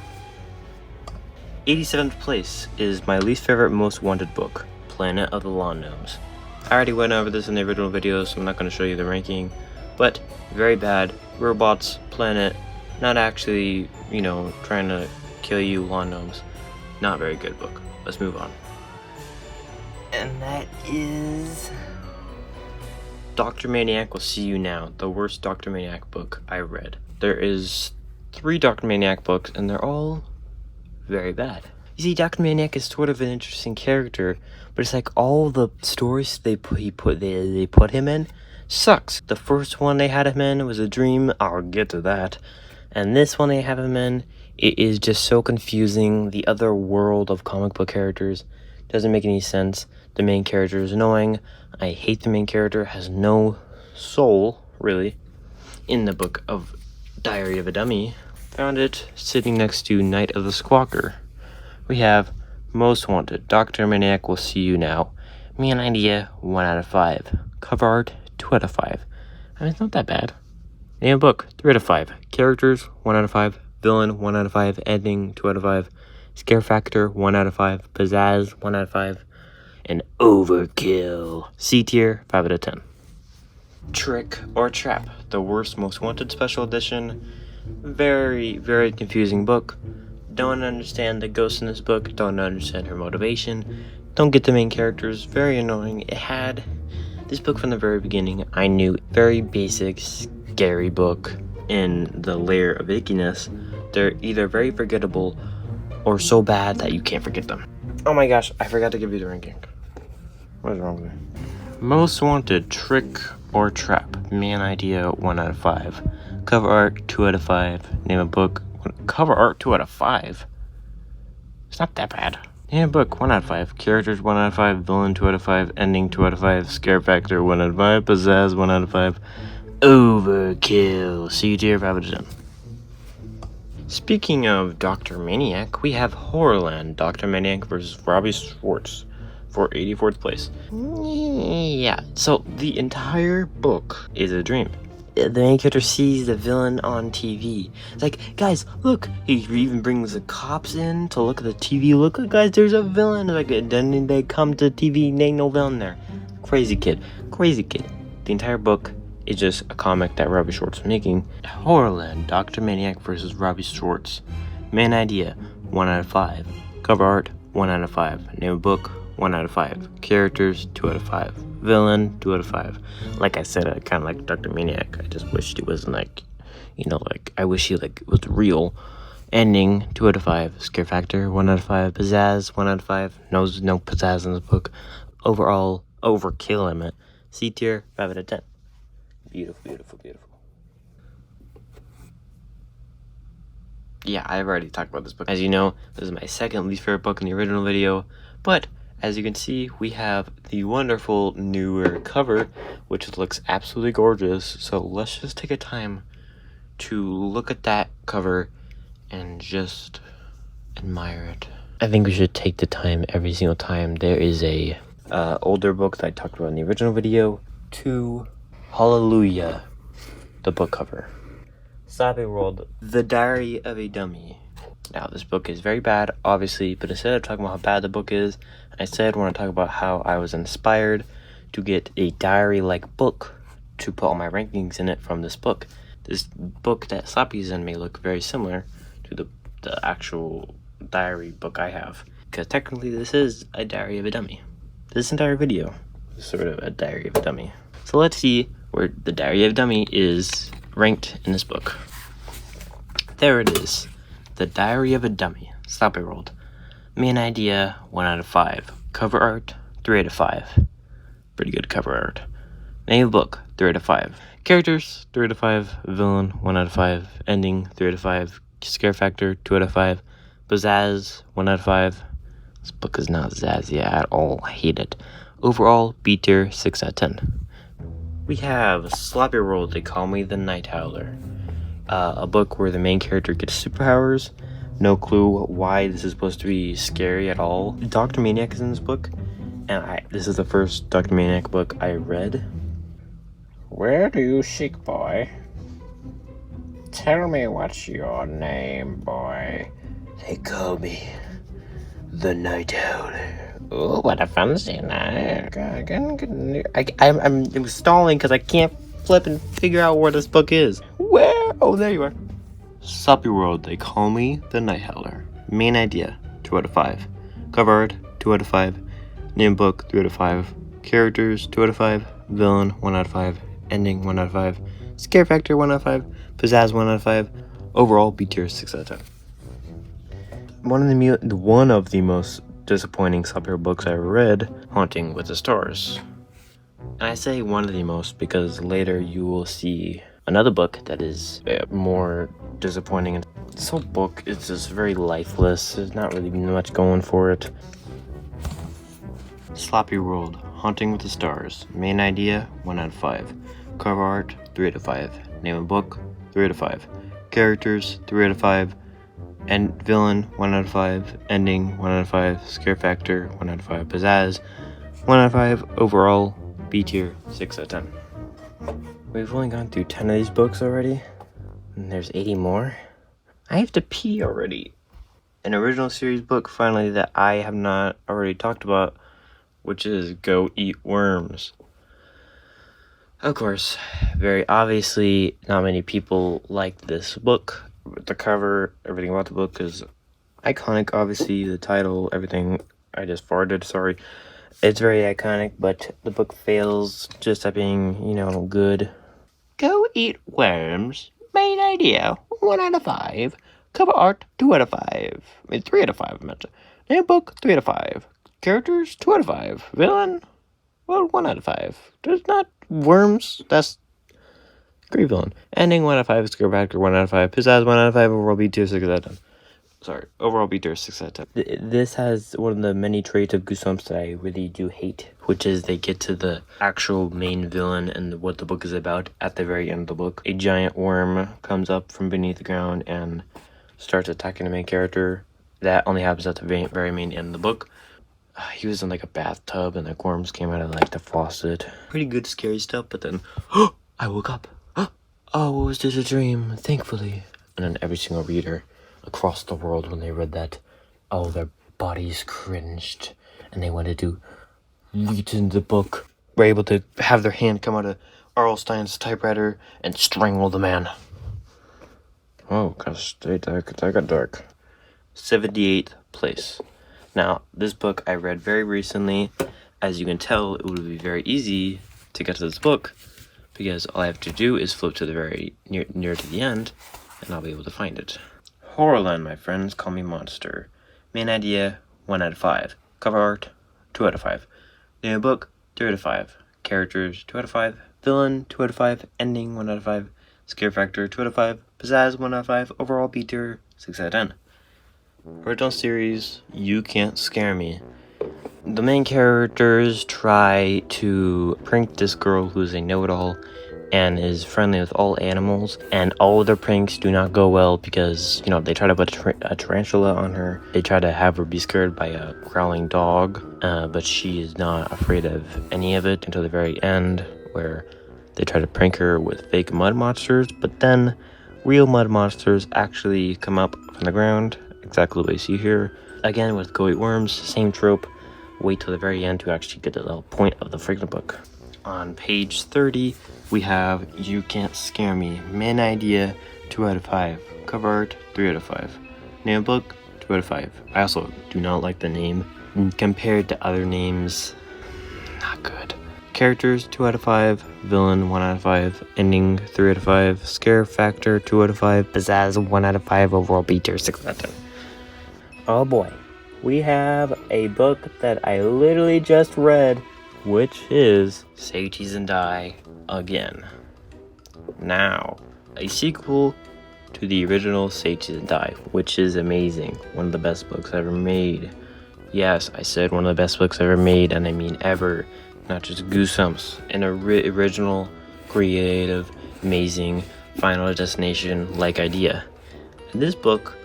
A: 87th place is my least favorite Most Wanted book, Planet of the Lawn Gnomes. I already went over this in the original video, so I'm not going to show you the ranking, but very bad. Robots, planet, not actually, trying to kill you, lawn gnomes. Not very good book. Let's move on. And that is Dr. Maniac Will See You Now, the worst Dr. Maniac book I read. There is 3 Dr. Maniac books, and they're all very bad. You see, Dr. Maniac is sort of an interesting character, but it's like all the stories they put him in sucks. The first one they had him in was a dream. I'll get to that. And this one they have him in, it is just so confusing. The other world of comic book characters doesn't make any sense. The main character is annoying. I hate the main character. Has no soul, really. in the book of Diary of a Dummy. Found it sitting next to Night of the Squawker. We have Most Wanted, Dr. Maniac Will See You Now. Me an Idea, 1 out of 5. Cover art, 2 out of 5. I mean, it's not that bad. Name of book, 3 out of 5. Characters, 1 out of 5. Villain, 1 out of 5. Ending, 2 out of 5. Scare factor, 1 out of 5. Pizzazz, 1 out of 5. And overkill. C tier, 5 out of 10. Trick or Trap, the worst Most Wanted special edition. Very, very confusing book. Don't understand the ghost in this book. Don't understand her motivation. Don't get the main characters. Very annoying. It had this book from the very beginning. I knew very basic, scary book in the layer of ickiness. They're either very forgettable or so bad that you can't forget them. Oh my gosh, I forgot to give you the ranking. What is wrong with me? Most Wanted, Trick or Trap. Me an Idea, 1 out of 5. Cover art, 2 out of 5. Name of book, cover art, 2 out of 5. It's not that bad. Name of book, 1 out of 5. Characters, 1 out of 5. Villain, 2 out of 5. Ending, 2 out of 5. Scare factor, 1 out of 5. Pizzazz, 1 out of 5. Overkill. C tier, 5 out of 10. Speaking of Dr. Maniac, we have Horrorland, Dr. Maniac versus Robbie Schwartz for 84th place. Yeah, so the entire book is a dream. The main character sees the villain on TV. It's like, guys, look. He even brings the cops in to look at the TV. Look, guys, there's a villain. Like, and then they come to the TV and ain't no villain there. Crazy kid. Crazy kid. The entire book is just a comic that Robbie Schwartz is making. Horrorland, Dr. Maniac versus Robbie Schwartz. Main idea, 1 out of 5. Cover art, 1 out of 5. Name of book, 1 out of 5. Characters, 2 out of 5. Villain, 2 out of 5. Like I said, I kind of like Dr. Maniac. I just wished he wasn't like, I wish he was real. Ending, 2 out of 5. Scare factor, 1 out of 5. Pizzazz, 1 out of 5. No pizzazz in this book. Overall, overkill, I meant. C tier, 5 out of 10. Beautiful, beautiful, beautiful. Yeah, I've already talked about this book. As you know, this is my second least favorite book in the original video, but as you can see, we have the wonderful newer cover, which looks absolutely gorgeous. So let's just take a time to look at that cover and just admire it. I think we should take the time every single time there is a older book that I talked about in the original video to Hallelujah, the book cover. Sloppy World, The Diary of a Dummy. Now, this book is very bad, obviously, but instead of talking about how bad the book is, I said I want to talk about how I was inspired to get a diary-like book to put all my rankings in it from this book. This book that Sloppy's in may look very similar to the actual diary book I have, because technically this is a diary of a dummy. This entire video is sort of a diary of a dummy. So let's see where the diary of a dummy is ranked in this book. There it is. The Diary of a Dummy, Sloppy World. Main idea, 1 out of 5. Cover art, 3 out of 5. Pretty good cover art. Name of book, 3 out of 5. Characters, 3 out of 5. Villain, 1 out of 5. Ending, 3 out of 5. Scare factor, 2 out of 5. Pizzazz, 1 out of 5. This book is not zazzy at all. I hate it. Overall, B tier, 6 out of 10. We have Sloppy World, They Call Me the Night Howler. A book where the main character gets superpowers. No clue why this is supposed to be scary at all. Dr. Maniac is in this book, and this is the first Dr. Maniac book I read. Where do you seek, boy? Tell me what's your name, boy. They call me the Night Howler. Oh, what a fancy name. I'm stalling because I can't flip and figure out where this book is. Where? Oh, there you are. Sloppy World, They Call Me the Night Howler. Main idea, 2 out of 5. Cover art, 2 out of 5. Name book, 3 out of 5. Characters, 2 out of 5. Villain, 1 out of 5. Ending, 1 out of 5. Scare factor, 1 out of 5. Pizzazz, 1 out of 5. Overall, B tier, 6 out of 10. One of the most disappointing Sloppy World books I ever read, Haunting with the Stars. And I say one of the most because later you will see another book that is more disappointing. This whole book is just very lifeless. There's not really much going for it. Sloppy World, Haunting with the Stars. Main idea, 1 out of 5.
E: Cover art, 3 out of 5. Name of book, 3 out of 5. Characters, 3 out of 5. And villain, 1 out of 5. Ending, 1 out of 5. Scare factor, 1 out of 5. Pizzazz, 1 out of 5. Overall, B tier, 6 out of 10. We've only gone through 10 of these books already, and there's 80 more. I have to pee already. An original series book, finally, that I have not already talked about, which is Go Eat Worms. Of course, very obviously, not many people like this book. The cover, everything about the book is iconic, obviously, the title, everything. I just farted, sorry. It's very iconic, but the book fails just at being, good. Go Eat Worms. Main idea, 1 out of 5. Cover art, 2 out of 5. 3 out of 5, I meant. Name book, 3 out of 5. Characters, 2 out of 5. Villain, well, 1 out of 5. There's not worms, that's great villain. Ending, 1 out of 5. Scare factor, 1 out of 5. Pizzazz, 1 out of 5. Overall B tier, 6 out of 10. Sorry, overall B tier, 6 out of 10. This has one of the many traits of Goosebumps that I really do hate, which is they get to the actual main villain and what the book is about at the very end of the book. A giant worm comes up from beneath the ground and starts attacking the main character. That only happens at the very main end of the book. He was in like a bathtub and like worms came out of like the faucet. Pretty good scary stuff, but then I woke up. Oh, was this a dream? Thankfully. And then every single reader across the world, when they read that, their bodies cringed and they wanted to reach into the book. Were able to have their hand come out of R.L. Stein's typewriter and strangle the man. Oh, that got dark. 78th place. Now, this book I read very recently. As you can tell, it would be very easy to get to this book because all I have to do is flip to the very near to the end and I'll be able to find it. Horrorland, my friends, call me monster. Main idea, 1 out of 5. Cover art, 2 out of 5. Name of book, 3 out of 5. Characters, 2 out of 5. Villain, 2 out of 5. Ending, 1 out of 5. Scare factor, 2 out of 5. Pizzazz, 1 out of 5. Overall B tier, 6 out of 10. Original series, You Can't Scare Me. The main characters try to prank this girl who's a know-it-all and is friendly with all animals, and all of their pranks do not go well because, they try to put a tarantula on her. They try to have her be scared by a growling dog, but she is not afraid of any of it until the very end, where they try to prank her with fake mud monsters, but then real mud monsters actually come up from the ground, exactly the way you see here. Again, with Go Eat Worms, same trope. Wait till the very end to actually get to the point of the freaking book. On page 30, we have You Can't Scare Me. Main idea, 2 out of 5. Cover art, 3 out of 5. Name of book, 2 out of 5. I also do not like the name. Compared to other names, not good. Characters, 2 out of 5. Villain, 1 out of 5. Ending, 3 out of 5. Scare factor, 2 out of 5. Pizzazz, 1 out of 5. Overall B tier, 6 out of 10. Oh boy. We have a book that I literally just read, which is Say Cheese and Die again. Now, a sequel to the original Say Cheese and Die, which is amazing. One of the best books ever made. Yes, I said one of the best books ever made, and I mean ever. Not just Goosebumps. An original, creative, amazing, Final Destination-like idea. In this book,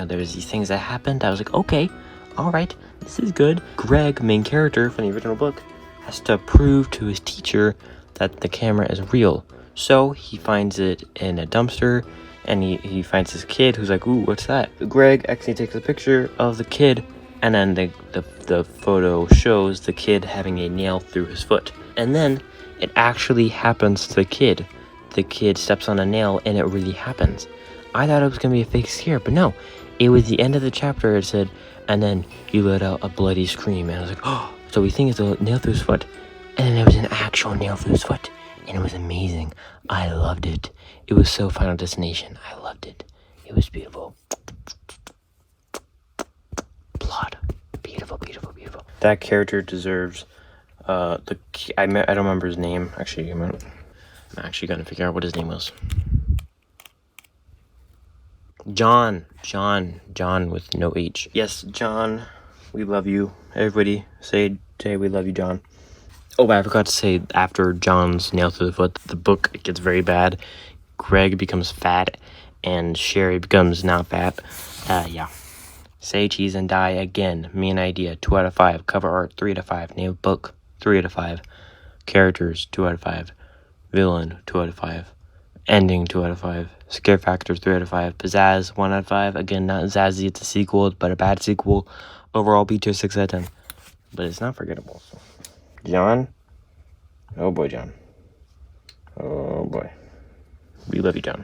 E: there was these things that happened. I was like, okay, alright, this is good. Greg, main character from the original book, has to prove to his teacher that the camera is real. So he finds it in a dumpster, and he finds this kid who's like, ooh, what's that? Greg actually takes a picture of the kid, and then the photo shows the kid having a nail through his foot. And then it actually happens to the kid. The kid steps on a nail, and it really happens. I thought it was going to be a fake scare, but no. It was the end of the chapter. It said, and then you let out a bloody scream. And I was like, oh, so we think it's a nail through his foot. And then it was an actual nail through his foot. And it was amazing. I loved it. It was so Final Destination. I loved it. It was beautiful. Plot. Beautiful, beautiful, beautiful. That character deserves I don't remember his name. Actually, I'm actually going to figure out what his name was. John with no H. Yes, John, we love you. Everybody say we love you, John. Oh, I forgot to say, after John's nail through the foot, the book gets very bad. Greg becomes fat, and Sherry becomes not fat. Yeah. Say cheese and die again. Main idea, 2 out of 5. Cover art, 3 out of 5. Name of book, 3 out of 5. Characters, 2 out of 5. Villain, 2 out of 5. Ending, 2 out of 5. Scare factor, 3 out of 5. Pizzazz, 1 out of 5. Again, not Zazzy, it's a sequel, but a bad sequel. Overall, B-tier, 6 out of 10. But it's not forgettable, so. John? Oh boy, John. Oh boy. We love you, John.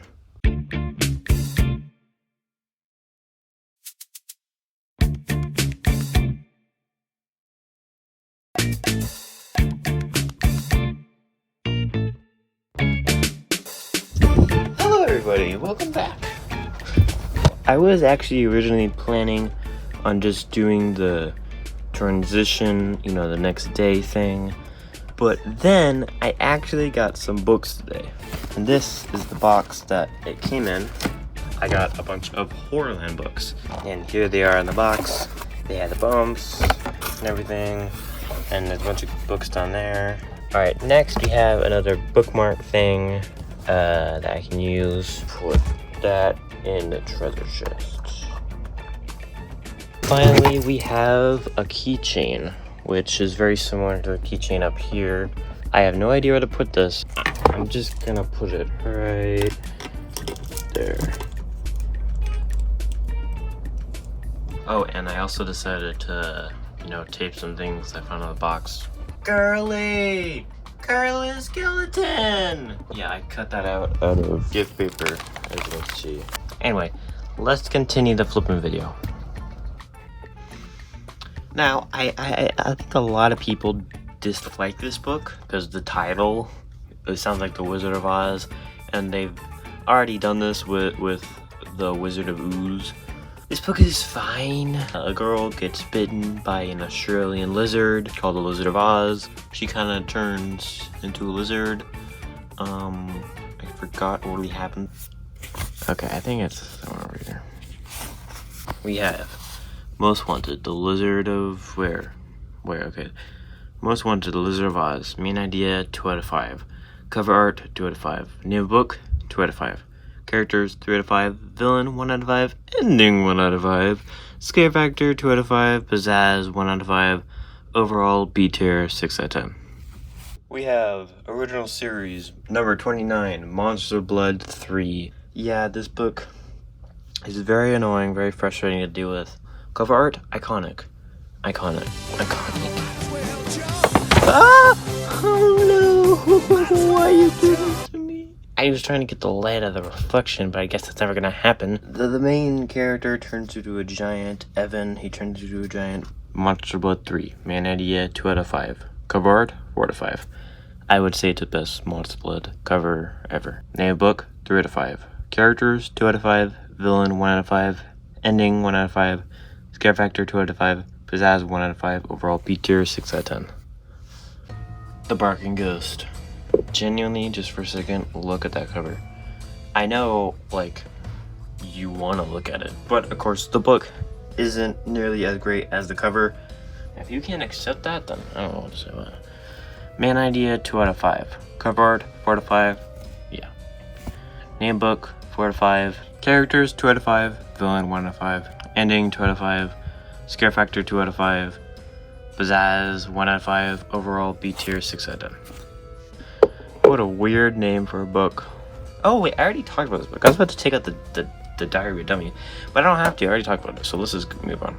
E: Hello everybody, welcome back. I was actually originally planning on just doing the transition, the next day thing. But then I actually got some books today. And this is the box that it came in. I got a bunch of Horrorland books. And here they are in the box. They had the bumps and everything. And there's a bunch of books down there. Alright, next we have another bookmark thing that I can use. Put that in the treasure chest. Finally, we have a keychain, which is very similar to the keychain up here. I have no idea where to put this. I'm just gonna put it right there. Oh, and I also decided to, tape some things I found in the box. Curly skeleton! Yeah, I cut that out of gift paper, as you can see. Anyway, let's continue the flipping video. Now, I think a lot of people dislike this book because the title, it sounds like The Wizard of Oz, and they've already done this with The Wizard of Ooze. This book is fine. A girl gets bitten by an Australian lizard called the Wizard of Oz. She kind of turns into a lizard. I forgot what really happened. Okay, I think it's that one over here. We have Most Wanted, the Lizard of where? Okay. Most Wanted, the Lizard of Oz. Main idea, 2 out of 5. Cover art, 2 out of 5. Name of book, 2 out of 5. Characters, 3 out of 5. Villain, 1 out of 5. Ending, 1 out of 5. Scare factor, 2 out of 5. Pizzazz, 1 out of 5. Overall, B tier, 6 out of 10. We have original series, number 29, Monster Blood 3. Yeah, this book is very annoying, very frustrating to deal with. Cover art, iconic. Ah! Oh no! Why you do this to me? I was trying to get the light out of the reflection, but I guess that's never gonna happen. The main character turns into a giant. Evan, he turns into a giant. Monster Blood 3. Main idea, 2 out of 5. Cover art, 4 out of 5. I would say it's the best Monster Blood cover ever. Name of book, 3 out of 5. Characters, 2 out of 5. Villain, 1 out of 5. Ending, 1 out of 5. Scare factor, 2 out of 5. Pizzazz, 1 out of 5. Overall, B tier, 6 out of 10. The Barking Ghost. Genuinely, just for a second, look at that cover. I know, you want to look at it, but of course, the book isn't nearly as great as the cover. If you can't accept that, then I don't know what to say about it. Main idea, 2 out of 5. Cover art, 4 out of 5. Yeah. Name book, 4 out of 5. Characters, 2 out of 5. Villain, 1 out of 5. Ending, 2 out of 5. Scare factor, 2 out of 5. Pizzazz, 1 out of 5. Overall, B tier, 6 out of 10. What a weird name for a book. Oh wait, I already talked about this book. I was about to take out the Diary of a Dummy, but I don't have to. I already talked about it, so let's just move on.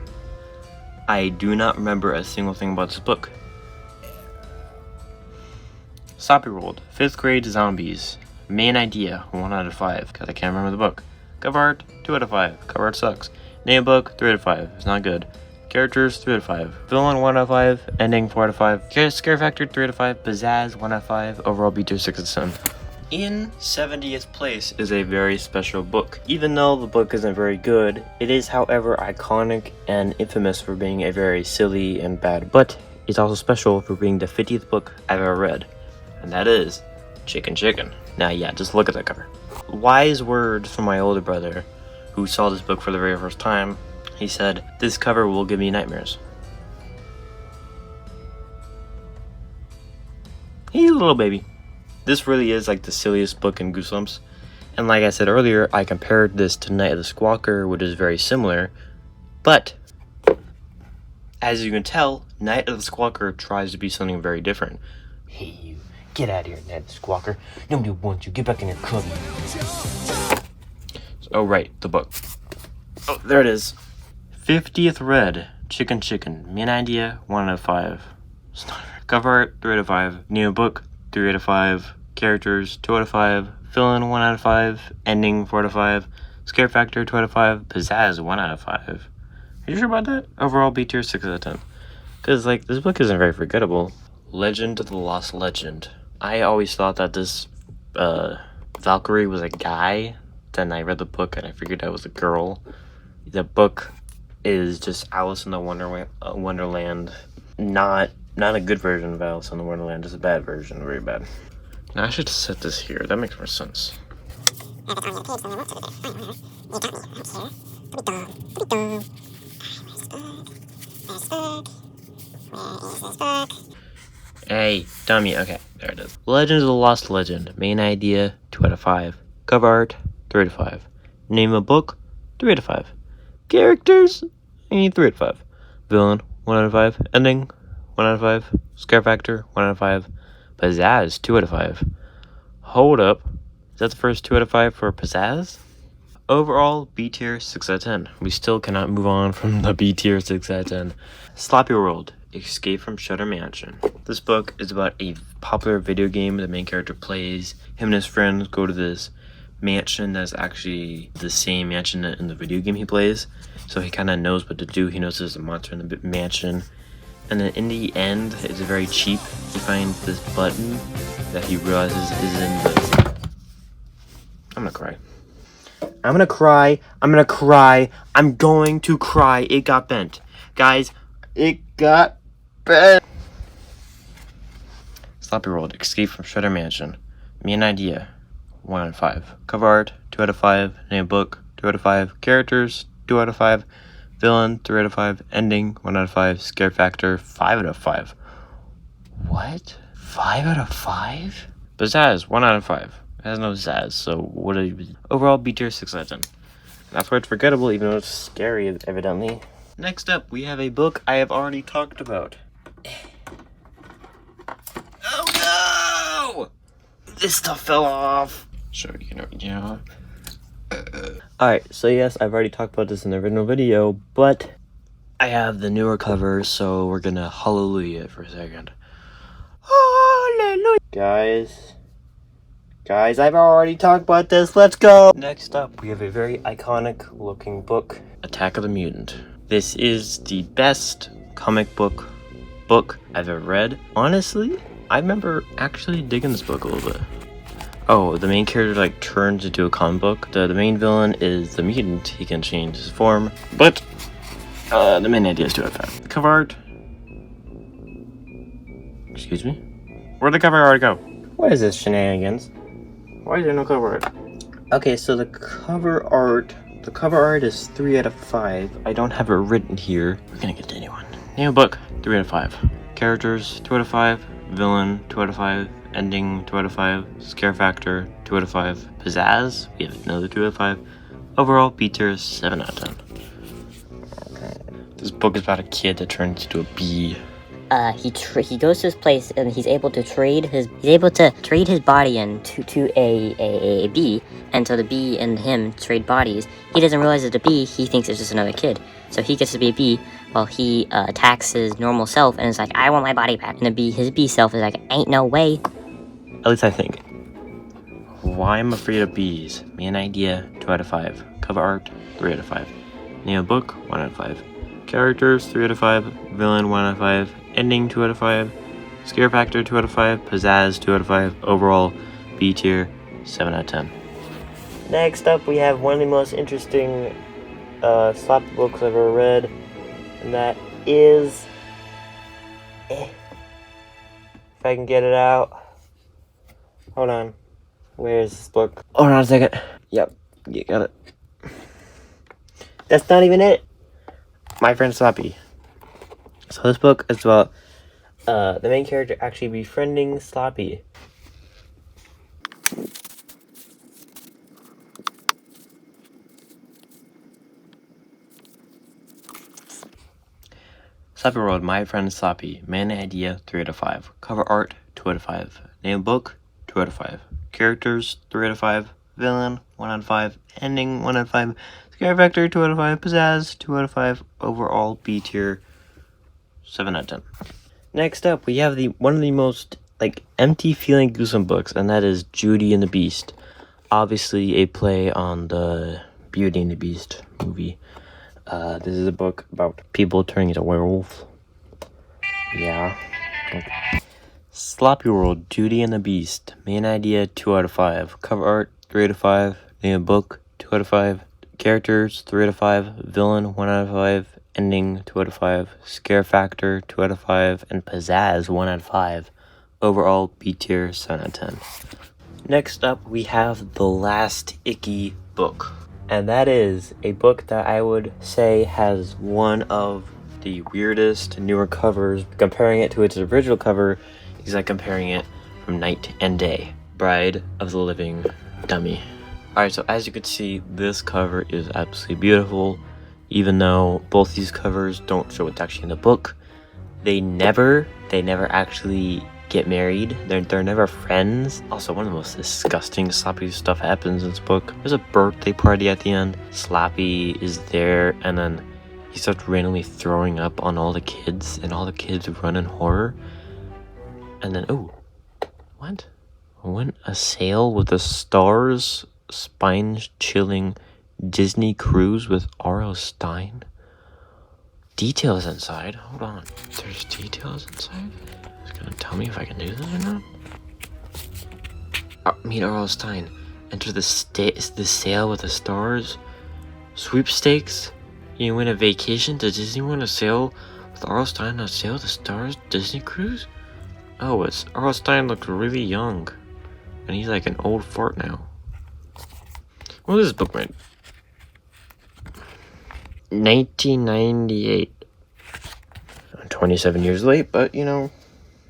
E: I do not remember a single thing about this book. Soppy World, 5th grade zombies. Main idea, 1 out of 5, because I can't remember the book. Cover art, 2 out of 5. Cover art sucks. Name book, 3 out of 5. It's not good. Characters, 3 out of 5. Villain, 1 out of 5. Ending, 4 out of 5. Scare factor, 3 out of 5. Pizzazz, 1 out of 5. Overall, B tier, 6 out of 10. In 70th Place is a very special book. Even though the book isn't very good, it is, however, iconic and infamous for being a very silly and bad book. But it's also special for being the 50th book I've ever read. And that is Chicken Chicken. Now, yeah, just look at that cover. Wise words from my older brother, who saw this book for the very first time. He said, "This cover will give me nightmares." little baby. This really is like the silliest book in Goosebumps. And like I said earlier, I compared this to Night of the Squawker, which is very similar. But, as you can tell, Night of the Squawker tries to be something very different. Hey you, get out of here, Night of the Squawker. Nobody wants you, get back in your cubby. Oh right, the book. Oh, there it is. 50th Red, Chicken Chicken, main idea, 1 out of 5. Cover art, 3 out of 5. Neo book, 3 out of 5. Characters, 2 out of 5. Villain, 1 out of 5. Ending, 4 out of 5. Scare factor, 2 out of 5. Pizzazz, 1 out of 5. Are you sure about that? Overall, B tier, 6 out of 10. Because, like, this book isn't very forgettable. Legend of the Lost Legend. I always thought that this, Valkyrie was a guy. Then I read the book and I figured out it was a girl. The book is just Alice in the Wonderland. Not a good version of Alice in the Wonderland, just a bad version, very bad. Now I should set this here, that makes more sense. Hey, dummy, okay, there it is. Legend of the Lost Legend, main idea, 2 out of 5. Cover art, 3 out of 5. Name of book, 3 out of 5. Characters, 3 out of 5. Villain, 1 out of 5. Ending, 1 out of 5. Scare factor, 1 out of 5. Pizzazz, 2 out of 5. Hold up. Is that the first 2 out of 5 for Pizzazz? Overall, B tier, 6 out of 10. We still cannot move on from the B tier 6 out of 10. Sloppy World, Escape from Shutter Mansion. This book is about a popular video game the main character plays. Him and his friends go to this mansion that's actually the same mansion in the video game he plays. So he kind of knows what to do. He knows there's a monster in the mansion. And then in the end, it's very cheap. He finds this button that he realizes is in the... I'm gonna cry. I'm gonna cry. I'm gonna cry. I'm going to cry. It got bent. Guys, it got bent. Sloppy World, Escape from Shutter Mansion. Main idea, 1 out of 5. Cover art, 2 out of 5. Name book, 2 out of 5. Characters, 2 out of 5. Villain, 3 out of 5. Ending, 1 out of 5. Scare factor, 5 out of 5. What? 5 out of 5? Pizzazz, 1 out of 5. It has no Zazz, so what do you... Overall, B tier, 6 out of 10. That's why it's forgettable, even though it's scary, evidently. Next up, we have a book I have already talked about. Oh no! This stuff fell off. So, yeah. Alright, so yes, I've already talked about this in the original video, but I have the newer cover, so we're gonna hallelujah it for a second. Hallelujah! Guys, I've already talked about this, let's go! Next up, we have a very iconic looking book, Attack of the Mutant. This is the best comic book I've ever read. Honestly, I remember actually digging this book a little bit. Oh, the main character like turns into a comic book. The main villain is the mutant. He can change his form, but the main idea is 2 out of 5. Cover art. Excuse me? Where'd the cover art go? What is this shenanigans? Why is there no cover art? Okay, so the cover art is 3 out of 5. I don't have it written here. We're gonna get to anyone. Name of book, 3 out of 5. Characters, 2 out of 5. Villain, 2 out of 5. Ending, 2 out of 5. Scare factor, 2 out of 5. Pizzazz, we have another 2 out of 5. Overall, B tier, 7 out of 10. Okay. This book is about a kid that turns into a bee.
F: He goes to his place and he's able to trade his body into a bee, and so the bee and him trade bodies. He doesn't realize it's a bee. He thinks it's just another kid. So he gets to be a bee while he attacks his normal self and is like, I want my body back. And his bee self is like, ain't no way.
E: At least I think. Why I'm afraid of bees. Main idea, 2 out of 5. Cover art, 3 out of 5. Name of book, 1 out of 5. Characters, 3 out of 5. Villain, 1 out of 5. Ending, 2 out of 5. Scare factor, 2 out of 5. Pizzazz, 2 out of 5. Overall, B tier, 7 out of 10. Next up, we have one of the most interesting slap books I've ever read, and that is... If I can get it out. Hold on. Where is this book? Hold on a second. Yep, you got it. That's not even it. My Friend Sloppy. So this book is about the main character actually befriending Sloppy. Sloppy World, My Friend Sloppy. Main idea, 3 out of 5. Cover art, 2 out of 5. Name book, 2 out of 5. Characters, 3 out of 5. Villain, 1 out of 5. Ending, 1 out of 5. Scare factor, 2 out of 5. Pizzazz, 2 out of 5. Overall, B tier, 7 out of 10. Next up, we have one of the most empty feeling Goosebumps books, and that is Judy and the Beast. Obviously, a play on the Beauty and the Beast movie. This is a book about people turning into werewolves. Yeah. Sloppy World, Judy and the Beast. Main idea, 2 out of 5. Cover art, 3 out of 5. Name of book, 2 out of 5. Characters, 3 out of 5. Villain, 1 out of 5. Ending, 2 out of 5. Scare factor, 2 out of 5. And pizzazz, 1 out of 5. Overall, B tier, 7 out of 10. Next up, we have the last icky book. And that is a book that I would say has one of the weirdest newer covers. Comparing it to its original cover is like comparing it from night and day. Bride of the Living Dummy. Alright, so as you can see, this cover is absolutely beautiful. Even though both these covers don't show what's actually in the book, they never actually get married. They're never friends. Also, one of the most disgusting Sloppy stuff happens in this book. There's a birthday party at the end. Sloppy is there, and then he starts randomly throwing up on all the kids, and all the kids run in horror. And then, oh, what? Went a sail with the stars, spine-chilling Disney cruise with R.L. Stine? Details inside. Hold on. There's details inside? It's gonna tell me if I can do this or not? Meet R.L. Stine. Enter the sail with the stars. Sweepstakes. You win a vacation to Disney World, a sail with R.L. Stine on a sail with the stars Disney cruise? Oh, it's R.L. Stine looked really young. And he's like an old fart now. Well, this is book made. 1998. I'm 27 years late, but you know,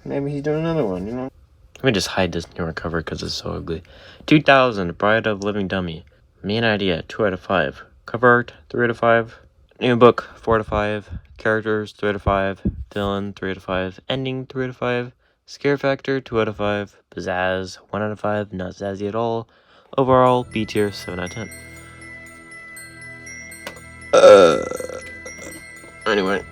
E: maybe he's doing another one, you know? Let me just hide this newer cover because it's so ugly. 2000, Bride of the Living Dummy. Main idea, 2 out of 5. Cover art, 3 out of 5. New book, 4 out of 5. Characters, 3 out of 5. Villain, 3 out of 5. Ending, 3 out of 5. Scare factor, 2 out of 5. Pizzazz, 1 out of 5. Not zazzy at all. Overall, B tier, 7 out of 10. Anyway.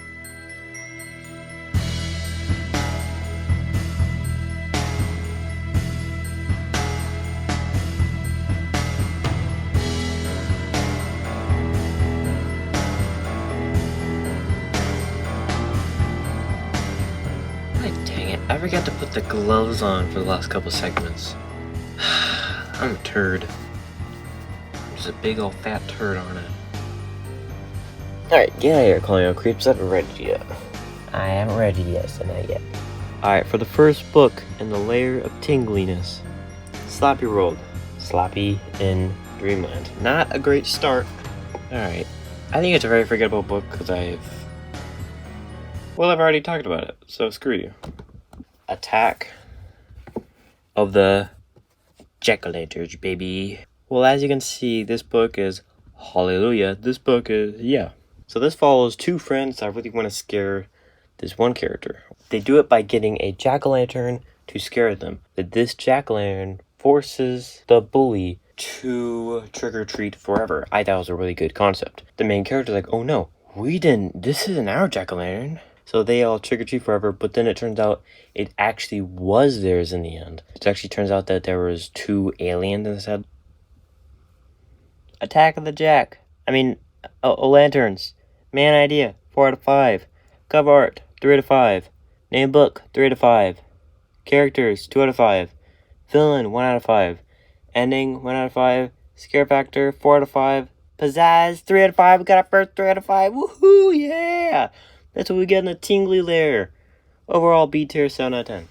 E: Dang it, I forgot to put the gloves on for the last couple segments. I'm a turd. There's a big old fat turd on it. Alright, get out of here, calling out creeps. I haven't read it yet. I haven't read it yet, so not yet. Alright, for the first book in the layer of tingliness, Sloppy World. Sloppy in Dreamland. Not a great start. Alright. I think it's a very forgettable book because I've already talked about it, so screw you. Attack of the Jack-o'-lanterns, baby. Well, as you can see, this book is hallelujah. This book is, yeah. So this follows two friends that really want to scare this one character. They do it by getting a jack-o'-lantern to scare them. But this jack-o'-lantern forces the bully to trick-or-treat forever. I thought it was a really good concept. The main character's like, oh no, this isn't our jack-o'-lantern. So they all trick-or-treat forever, but then it turns out it actually was theirs in the end. It actually turns out that there was two aliens instead. Attack of the lanterns. Main idea, 4 out of 5. Cover art, 3 out of 5. Name book, 3 out of 5. Characters, 2 out of 5. Villain, 1 out of 5. Ending, 1 out of 5. Scare factor, 4 out of 5. Pizzazz, 3 out of 5. We got our first 3 out of 5. Woohoo, yeah! That's what we get in the tingly layer. Overall, B tier, 7 out of 10.